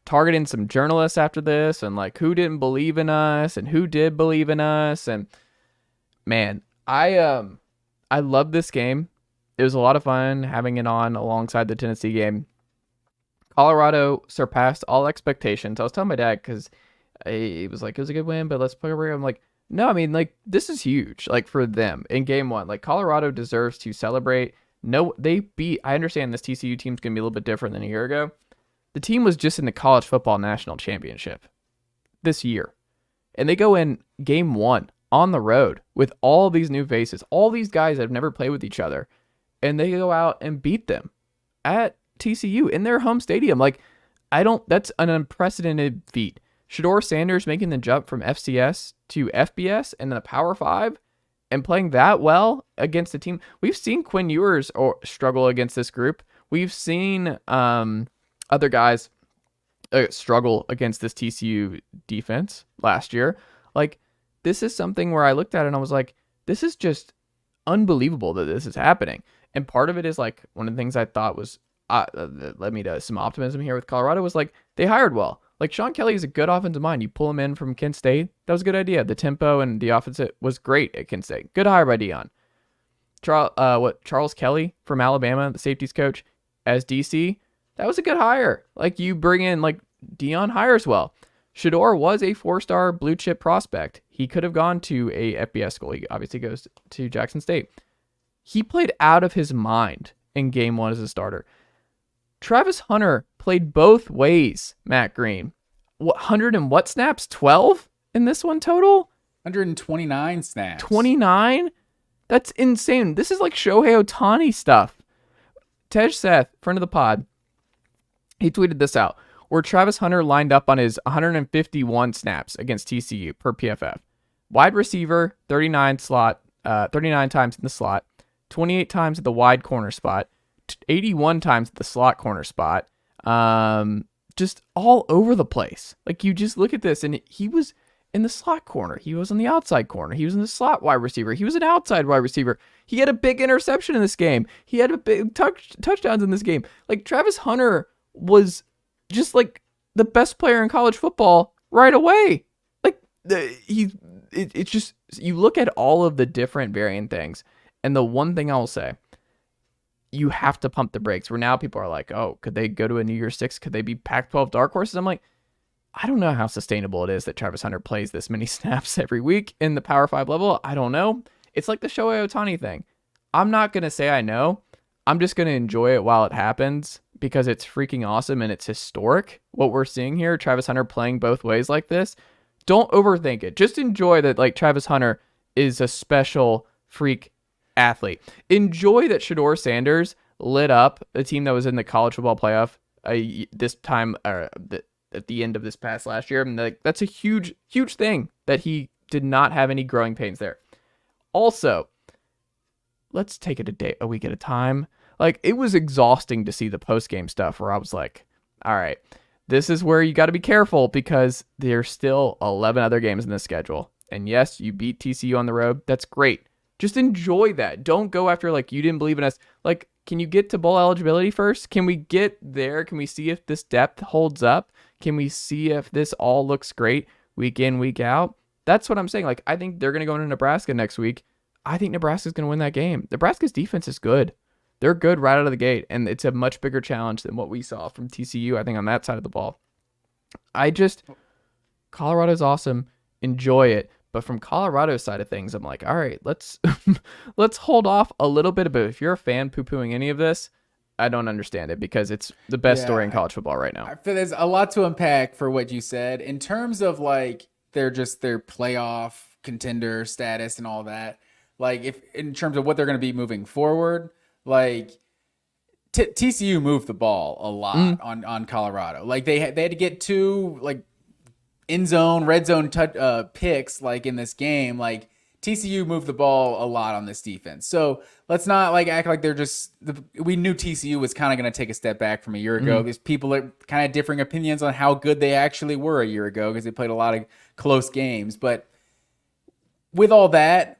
targeting some journalists after this, and like who didn't believe in us and who did believe in us, and man, I love this game. It was a lot of fun having it on alongside the Tennessee game. Colorado surpassed all expectations. I was telling my dad because he was like, it was a good win, but let's play over. I'm like, no, I mean, like, this is huge, like, for them in game one. Like, Colorado deserves to celebrate. No, I understand this TCU team's going to be a little bit different than a year ago. The team was just in the college football national championship this year. And they go in game one on the road with all these new faces, all these guys that have never played with each other, and they go out and beat them at TCU in their home stadium. Like, that's an unprecedented feat. Shedeur Sanders making the jump from FCS to FBS and then a Power 5 and playing that well against the team. We've seen Quinn Ewers struggle against this group. We've seen other guys struggle against this TCU defense last year. Like, this is something where I looked at it and I was like, this is just unbelievable that this is happening. And part of it is like one of the things I thought was led me to some optimism here with Colorado was like they hired well. Like Sean Kelly is a good offensive mind. You pull him in from Kent State. That was a good idea. The tempo and the offense was great at Kent State. Good hire by Dion. Charles Kelly from Alabama, the safeties coach, as DC. That was a good hire. Like you bring in like Dion hires well. Shedeur was a 4-star blue chip prospect. He could have gone to a FBS school. He obviously goes to Jackson State. He played out of his mind in game one as a starter. Travis Hunter played both ways, Matt Green. 100 and what snaps? 12 in this one total? 129 snaps. 29? That's insane. This is like Shohei Ohtani stuff. Tej Seth, friend of the pod, he tweeted this out, where Travis Hunter lined up on his 151 snaps against TCU per PFF. wide receiver, 39 times in the slot, 28 times at the wide corner spot, 81 times at the slot corner spot. Just all over the place. Like, you just look at this, and he was in the slot corner. He was on the outside corner. He was in the slot wide receiver. He was an outside wide receiver. He had a big interception in this game. He had a big touchdowns in this game. Like, Travis Hunter was just like the best player in college football right away. Like, it's just, you look at all of the different varying things, and the one thing I will say, you have to pump the brakes. Where now people are like, oh, could they go to a New Year's Six? Could they be Pac-12 dark horses? I'm like, I don't know how sustainable it is that Travis Hunter plays this many snaps every week in the Power 5 level. I don't know. It's like the Shohei Ohtani thing. I'm not going to say I know. I'm just going to enjoy it while it happens because it's freaking awesome and it's historic what we're seeing here. Travis Hunter playing both ways like this. Don't overthink it. Just enjoy that, like, Travis Hunter is a special freak athlete. Enjoy that Shedeur Sanders lit up a team that was in the college football playoff this time, at the end of this past last year. And that's a huge, huge thing that he did not have any growing pains there. Also, let's take it a week at a time. Like, it was exhausting to see the post-game stuff where I was like, all right, this is where you got to be careful because there's still 11 other games in the schedule. And yes, you beat TCU on the road. That's great. Just enjoy that. Don't go after, like, you didn't believe in us. Like, can you get to bowl eligibility first? Can we get there? Can we see if this depth holds up? Can we see if this all looks great week in, week out? That's what I'm saying. Like, I think they're going to go into Nebraska next week. I think Nebraska's going to win that game. Nebraska's defense is good. They're good right out of the gate, and it's a much bigger challenge than what we saw from TCU, I think, on that side of the ball. Colorado's awesome. Enjoy it. But from Colorado's side of things, I'm like, all right, let's hold off a little bit. But if you're a fan poo-pooing any of this, I don't understand it because it's the best story in college football right now. I feel there's a lot to unpack for what you said in terms of, like, their playoff contender status and all that. Like, if in terms of what they're going to be moving forward, like TCU moved the ball a lot on Colorado. Like, they had to get two, like, end zone, red zone picks, like, in this game. Like, TCU moved the ball a lot on this defense. So let's not, like, act like they're just we knew TCU was kind of going to take a step back from a year ago because people are kind of differing opinions on how good they actually were a year ago because they played a lot of close games. But with all that,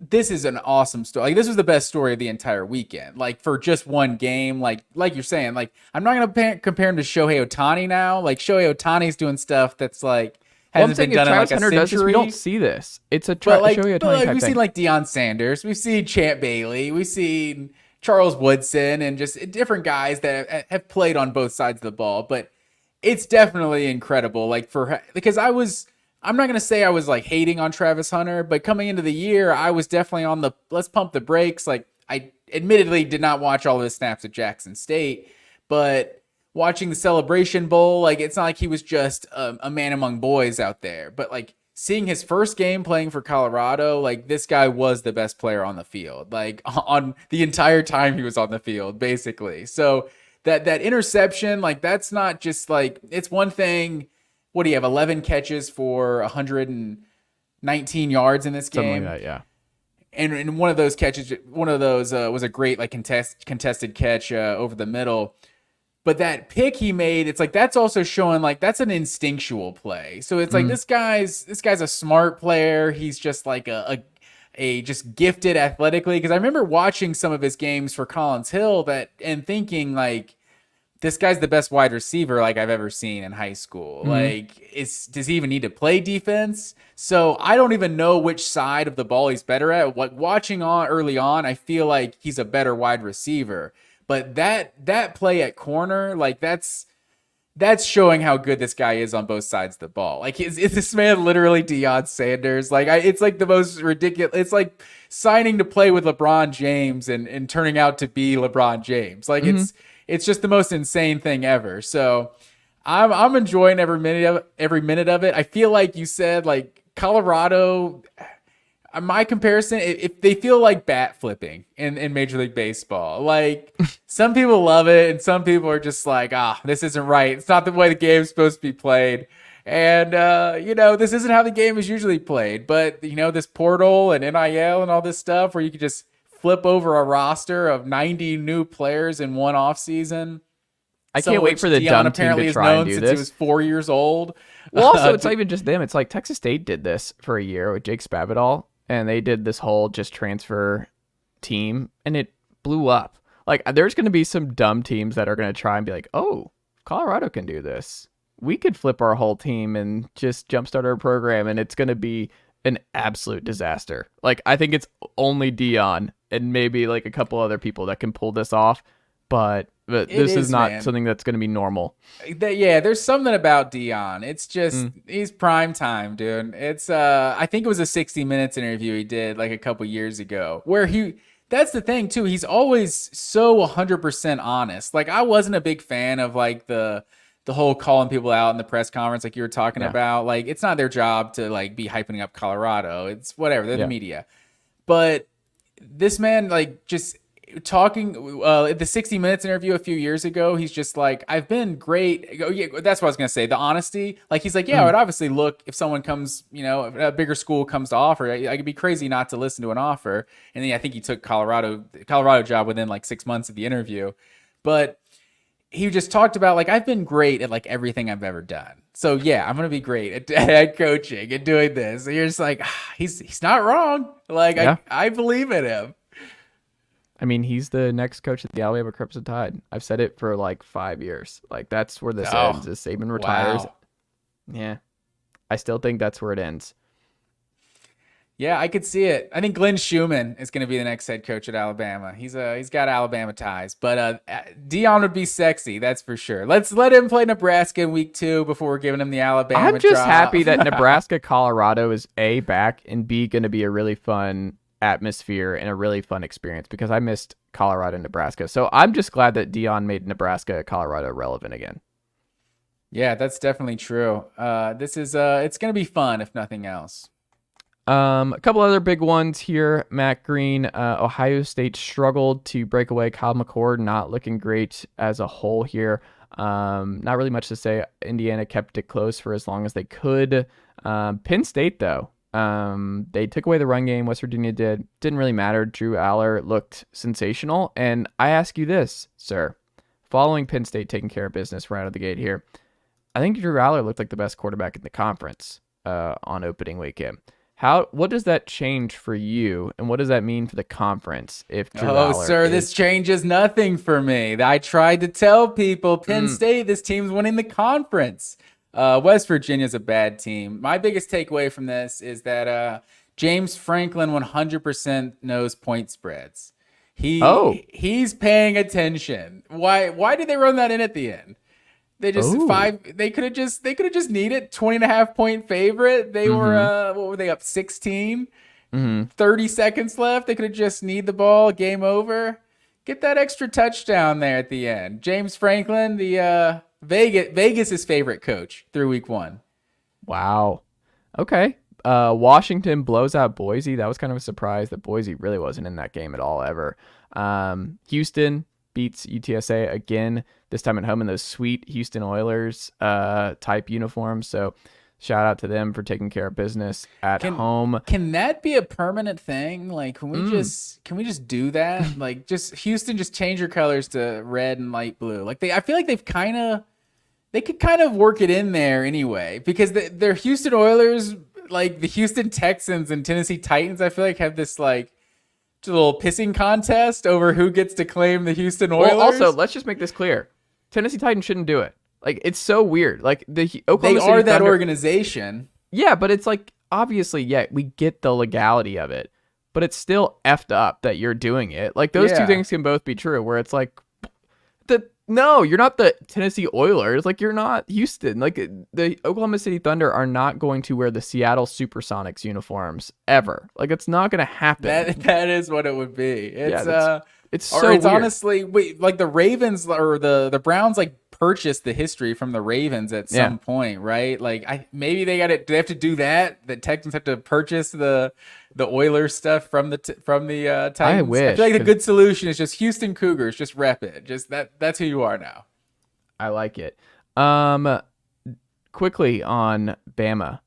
this is an awesome story. Like, this was the best story of the entire weekend. Like, for just one game, like you're saying, like, I'm not going to compare him to Shohei Ohtani now. Like, Shohei Ohtani's doing stuff that's, like, hasn't been done in, like, a century. We don't see this. It's a Shohei Ohtani type we've thing. seen, like, Deion Sanders. We've seen Champ Bailey. We've seen Charles Woodson and just different guys that have played on both sides of the ball. But it's definitely incredible. Like, because I'm not going to say I was, like, hating on Travis Hunter, but coming into the year, I was definitely on the let's pump the brakes. Like, I admittedly did not watch all of his snaps at Jackson State, but watching the Celebration Bowl, like, it's not like he was just a man among boys out there. But, like, seeing his first game playing for Colorado, like, this guy was the best player on the field, like, on the entire time he was on the field, basically. So that interception, like, that's not just, like, it's one thing. What do you have? 11 catches for 119 yards in this game. Something like that, yeah. And one of those catches, was a great, like, contested catch over the middle. But that pick he made, it's like that's also showing, like, that's an instinctual play. So it's like this guy's a smart player. He's just like a just gifted athletically. Because I remember watching some of his games for Collins Hill and thinking, like, this guy's the best wide receiver, like, I've ever seen in high school. Like, does he even need to play defense? So I don't even know which side of the ball he's better at. Like, watching early on, I feel like he's a better wide receiver. But that play at corner, like, that's showing how good this guy is on both sides of the ball. Like, is this man literally Deion Sanders? Like, it's like the most ridiculous. It's like signing to play with LeBron James and turning out to be LeBron James. Like, it's just the most insane thing ever. So I'm enjoying every minute of it. I feel like you said, like, Colorado, my comparison, if they feel like bat flipping in Major League Baseball. Like, some people love it and some people are just like, this isn't right. It's not the way the game's supposed to be played. And, this isn't how the game is usually played. But, this portal and NIL and all this stuff where you could just flip over a roster of 90 new players in one offseason. I can't wait for the dumb team to try and do since this. He was 4 years old. Well, also, it's not even just them. It's like Texas State did this for a year with Jake Spavital, and they did this whole just transfer team, and it blew up. Like, there's going to be some dumb teams that are going to try and be like, oh, Colorado can do this. We could flip our whole team and just jumpstart our program, and it's going to be an absolute disaster. Like, I think it's only Dion and maybe like a couple other people that can pull this off, but this is not something that's going to be normal. There's something about Dion. It's just he's prime time, dude. It's I think it was a 60 Minutes interview he did like a couple years ago where that's the thing too. He's always so 100% honest. Like, I wasn't a big fan of like the whole calling people out in the press conference like you were talking about. Like, it's not their job to like be hyping up Colorado. It's whatever. They're the media. But this man, like, just talking at the 60 Minutes interview a few years ago, he's just like, I've been great. Yeah, that's what I was gonna say. The honesty, like, he's like, I would obviously look if someone comes, if a bigger school comes to offer, I could be crazy not to listen to an offer. And then I think he took Colorado job within like 6 months of the interview, but he just talked about like, I've been great at like everything I've ever done. So yeah, I'm gonna be great at head coaching and doing this. And you're just like, he's not wrong. Like, I believe in him. I mean, he's the next coach of the Alabama Crimson Tide. I've said it for like 5 years. Like, that's where this ends. Is Saban retires. Wow. Yeah, I still think that's where it ends. Yeah, I could see it. I think Glenn Schumann is going to be the next head coach at Alabama. He's got Alabama ties, but Dion would be sexy, that's for sure. Let's let him play Nebraska in week 2 before we're giving him the Alabama. I'm just drop. happy that Nebraska Colorado is A, back, and B, going to be a really fun atmosphere and a really fun experience, because I missed Colorado and Nebraska. So I'm just glad that Dion made Nebraska Colorado relevant again. Yeah, that's definitely true. This is it's going to be fun if nothing else. A couple other big ones here. Matt Green, Ohio State struggled to break away. Kyle McCord not looking great as a whole here. Not really much to say. Indiana kept it close for as long as they could. Penn State, though, they took away the run game. West Virginia didn't really matter. Drew Aller looked sensational. And I ask you this, sir, following Penn State taking care of business right out of the gate here, I think Drew Aller looked like the best quarterback in the conference on opening weekend. What does that change for you, and what does that mean for the conference if Drew Aller this changes nothing for me. I tried to tell people, Penn State, this team's winning the conference. West Virginia's a bad team. My biggest takeaway from this is that James Franklin 100% knows point spreads. He's paying attention. Why did they run that in at the end? They just they could have just needed 20.5 point favorite. They were what were they up 16? 30 seconds left. They could have just need the ball, game over. Get that extra touchdown there at the end. James Franklin, the Vegas's favorite coach through week 1. Wow. Okay. Washington blows out Boise. That was kind of a surprise that Boise really wasn't in that game at all ever. Houston beats UTSA again, this time at home in those sweet Houston Oilers type uniforms. So shout out to them for taking care of business at home. Can that be a permanent thing? Like, can we just do that? Like, just Houston, just change your colors to red and light blue. Like, I feel like they could kind of work it in there anyway, because they're Houston Oilers, like the Houston Texans and Tennessee Titans, I feel like have this like little pissing contest over who gets to claim the Houston Oilers. Well, also, let's just make this clear. Tennessee Titans shouldn't do it. Like, it's so weird. Like, the Oklahoma City are that Thunder, organization. Yeah, but it's like, obviously, we get the legality of it, but it's still effed up that you're doing it. Like, those two things can both be true, where it's like, no, you're not the Tennessee Oilers. Like, you're not Houston. Like, the Oklahoma City Thunder are not going to wear the Seattle Supersonics uniforms ever. Like, it's not going to happen. That is what it would be. It's it's so weird. Honestly, like the Ravens or the Browns like purchased the history from the Ravens at some point, right? Like, maybe they got it. Do they have to do that? The Texans have to purchase the Oilers stuff from the Titans. I wish. I feel like the good solution is just Houston Cougars. Just rep it. Just that's who you are now. I like it. quickly on Bama,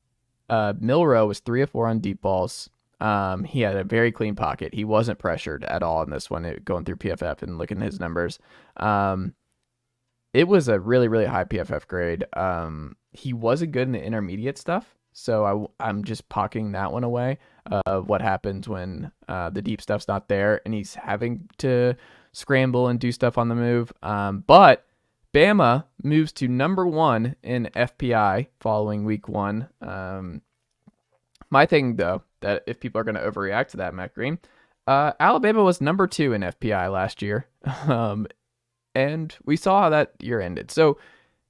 Milroe was 3 of 4 on deep balls. He had a very clean pocket. He wasn't pressured at all in this one, going through PFF and looking at his numbers. It was a really, really high PFF grade. He wasn't good in the intermediate stuff, so I'm just pocketing that one away. What happens when the deep stuff's not there and he's having to scramble and do stuff on the move. But Bama moves to number 1 in FPI following week 1. My thing, though, that if people are going to overreact to that, Matt Green, Alabama was number 2 in FPI last year. And we saw how that year ended. So,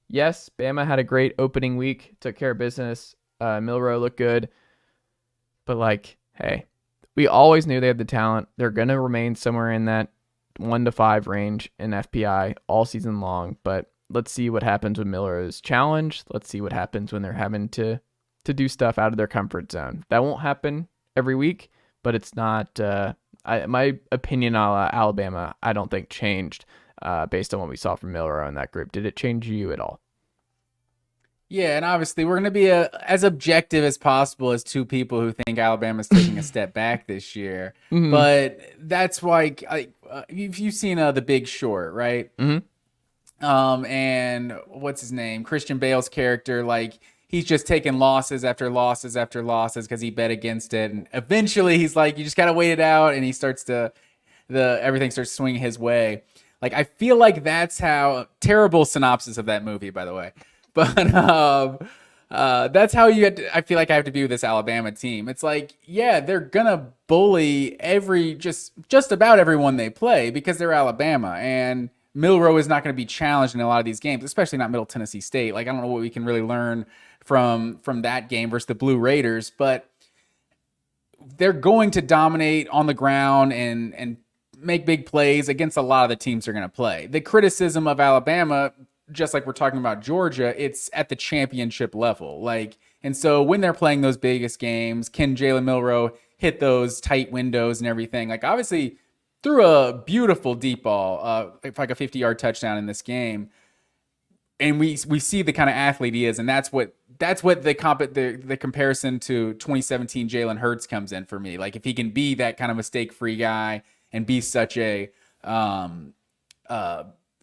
yes, Bama had a great opening week, took care of business. Milroe looked good. But, like, hey, we always knew they had the talent. They're going to remain somewhere in that 1 to 5 range in FPI all season long. But let's see what happens when Milroe's challenged. Let's see what happens when they're having to do stuff out of their comfort zone. That won't happen every week, but it's not my opinion on Alabama, I don't think changed based on what we saw from Milroe in that group. Did it change you at all? Yeah, and obviously we're going to be as objective as possible as two people who think Alabama's taking a step back this year. Mm-hmm. But that's why you've seen The Big Short, right? Mm-hmm. And what's his name? Christian Bale's character, like, he's just taking losses after losses after losses because he bet against it. And eventually he's like, you just got to wait it out. And he starts everything starts swinging his way. Like, I feel like that's how, terrible synopsis of that movie, by the way. But that's how I feel like I have to be with this Alabama team. It's like, yeah, they're going to bully just about everyone they play because they're Alabama. And Milroe is not going to be challenged in a lot of these games, especially not Middle Tennessee State. Like, I don't know what we can really learn from that game versus the Blue Raiders, but they're going to dominate on the ground and make big plays against a lot of the teams they're going to play. The criticism of Alabama, just like we're talking about Georgia, it's at the championship level. Like, and so when they're playing those biggest games, can Jalen Milroe hit those tight windows and everything? Like, obviously threw a beautiful deep ball, like a 50-yard touchdown in this game. And we see the kind of athlete he is, and that's what the comparison to 2017 Jalen Hurts comes in for me. Like, if he can be that kind of mistake-free guy and be such a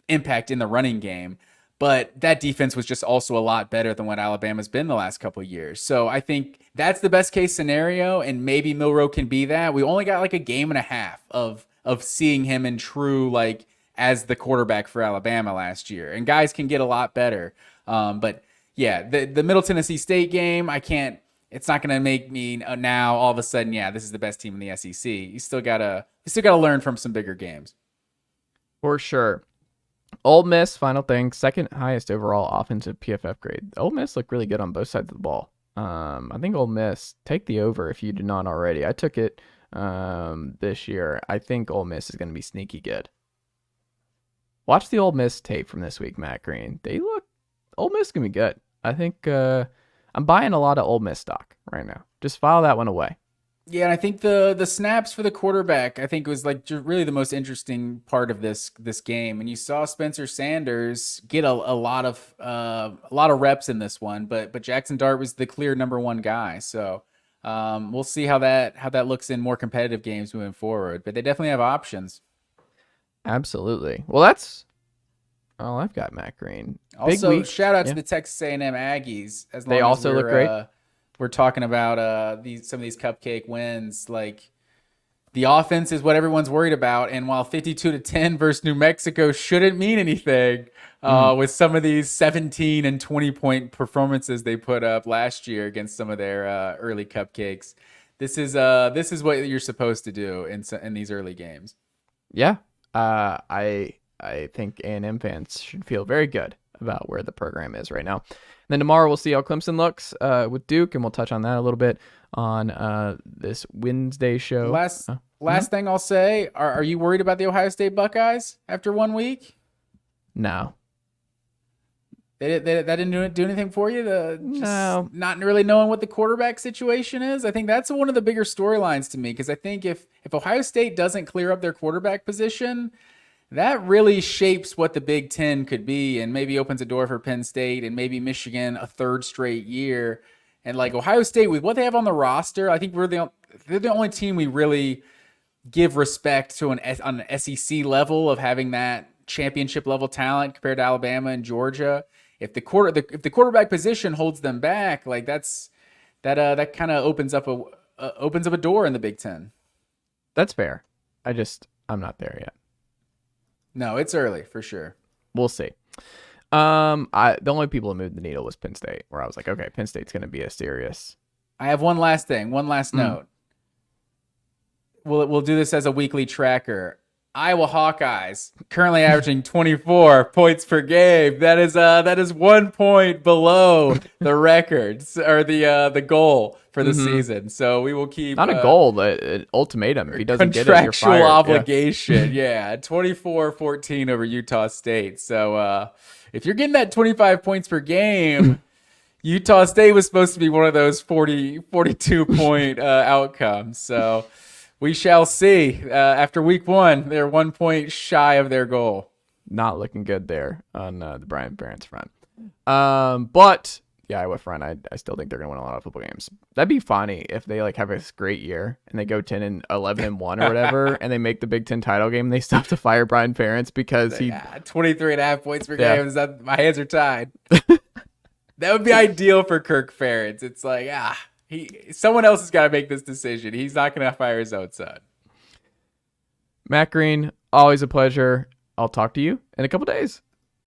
impact in the running game, but that defense was just also a lot better than what Alabama's been the last couple of years. So I think that's the best case scenario, and maybe Milroe can be that. We only got like a game and a half of seeing him in true, like, as the quarterback for Alabama last year. And guys can get a lot better. But yeah, the Middle Tennessee State game, it's not going to make me now all of a sudden, yeah, this is the best team in the SEC. You still got to learn from some bigger games. For sure. Ole Miss, final thing, second highest overall offensive PFF grade. Ole Miss looked really good on both sides of the ball. I think Ole Miss, take the over if you did not already. I took it this year. I think Ole Miss is going to be sneaky good. Watch the Ole Miss tape from this week, Matt Green. Ole Miss can be good. I think I'm buying a lot of Ole Miss stock right now. Just file that one away. Yeah, and I think the snaps for the quarterback, I think, was like really the most interesting part of this game. And you saw Spencer Sanders get a lot of reps in this one, but Jackson Dart was the clear number 1 guy. So we'll see how that looks in more competitive games moving forward. But they definitely have options. Absolutely. Well, that's all I've got, Matt Green. Also, big week. Shout out to the Texas A&M Aggies. As long they also as look great. We're talking about some of these cupcake wins. Like, the offense is what everyone's worried about. And while 52-10 versus New Mexico shouldn't mean anything, with some of these 17 and 20 point performances they put up last year against some of their early cupcakes, this is what you're supposed to do in these early games. Yeah. I think A&M fans should feel very good about where the program is right now. And then tomorrow we'll see how Clemson looks with Duke, and we'll touch on that a little bit on this Wednesday show. Last thing I'll say, are you worried about the Ohio State Buckeyes after 1 week? No. That didn't do anything for you? No. Not really knowing what the quarterback situation is? I think that's one of the bigger storylines to me, because I think if Ohio State doesn't clear up their quarterback position, that really shapes what the Big Ten could be, and maybe opens a door for Penn State and maybe Michigan a third straight year. And like Ohio State, with what they have on the roster, I think they're the only team we really give respect to on an SEC level of having that championship level talent compared to Alabama and Georgia. If the quarterback position holds them back, like that kind of opens up a door in the Big Ten. That's fair. I'm not there yet. No, it's early for sure. We'll see. The only people who moved the needle was Penn State, where I was like, okay, Penn State's going to be a serious. I have one last note. We'll do this as a weekly tracker. Iowa Hawkeyes currently averaging 24 points per game. That is 1 point below the records or the goal for the season. So we will keep not a goal, an ultimatum. If he doesn't get it, you're contractual fired. obligation. Yeah, 24-14 over Utah State. So if you're getting that 25 points per game, Utah State was supposed to be one of those 42 point outcomes. So we shall see. After week 1, they're 1 point shy of their goal. Not looking good there on the Brian Ferentz front. But yeah, Iowa front, I still think they're going to win a lot of football games. That'd be funny if they like have this great year and they go 10-11-1 or whatever, and they make the Big Ten title game and they still have to fire Brian Ferentz because 23.5 points per game. My hands are tied. That would be ideal for Kirk Ferentz. It's like, someone else has got to make this decision. He's not going to fire his own son. Matt Green, always a pleasure. I'll talk to you in a couple days.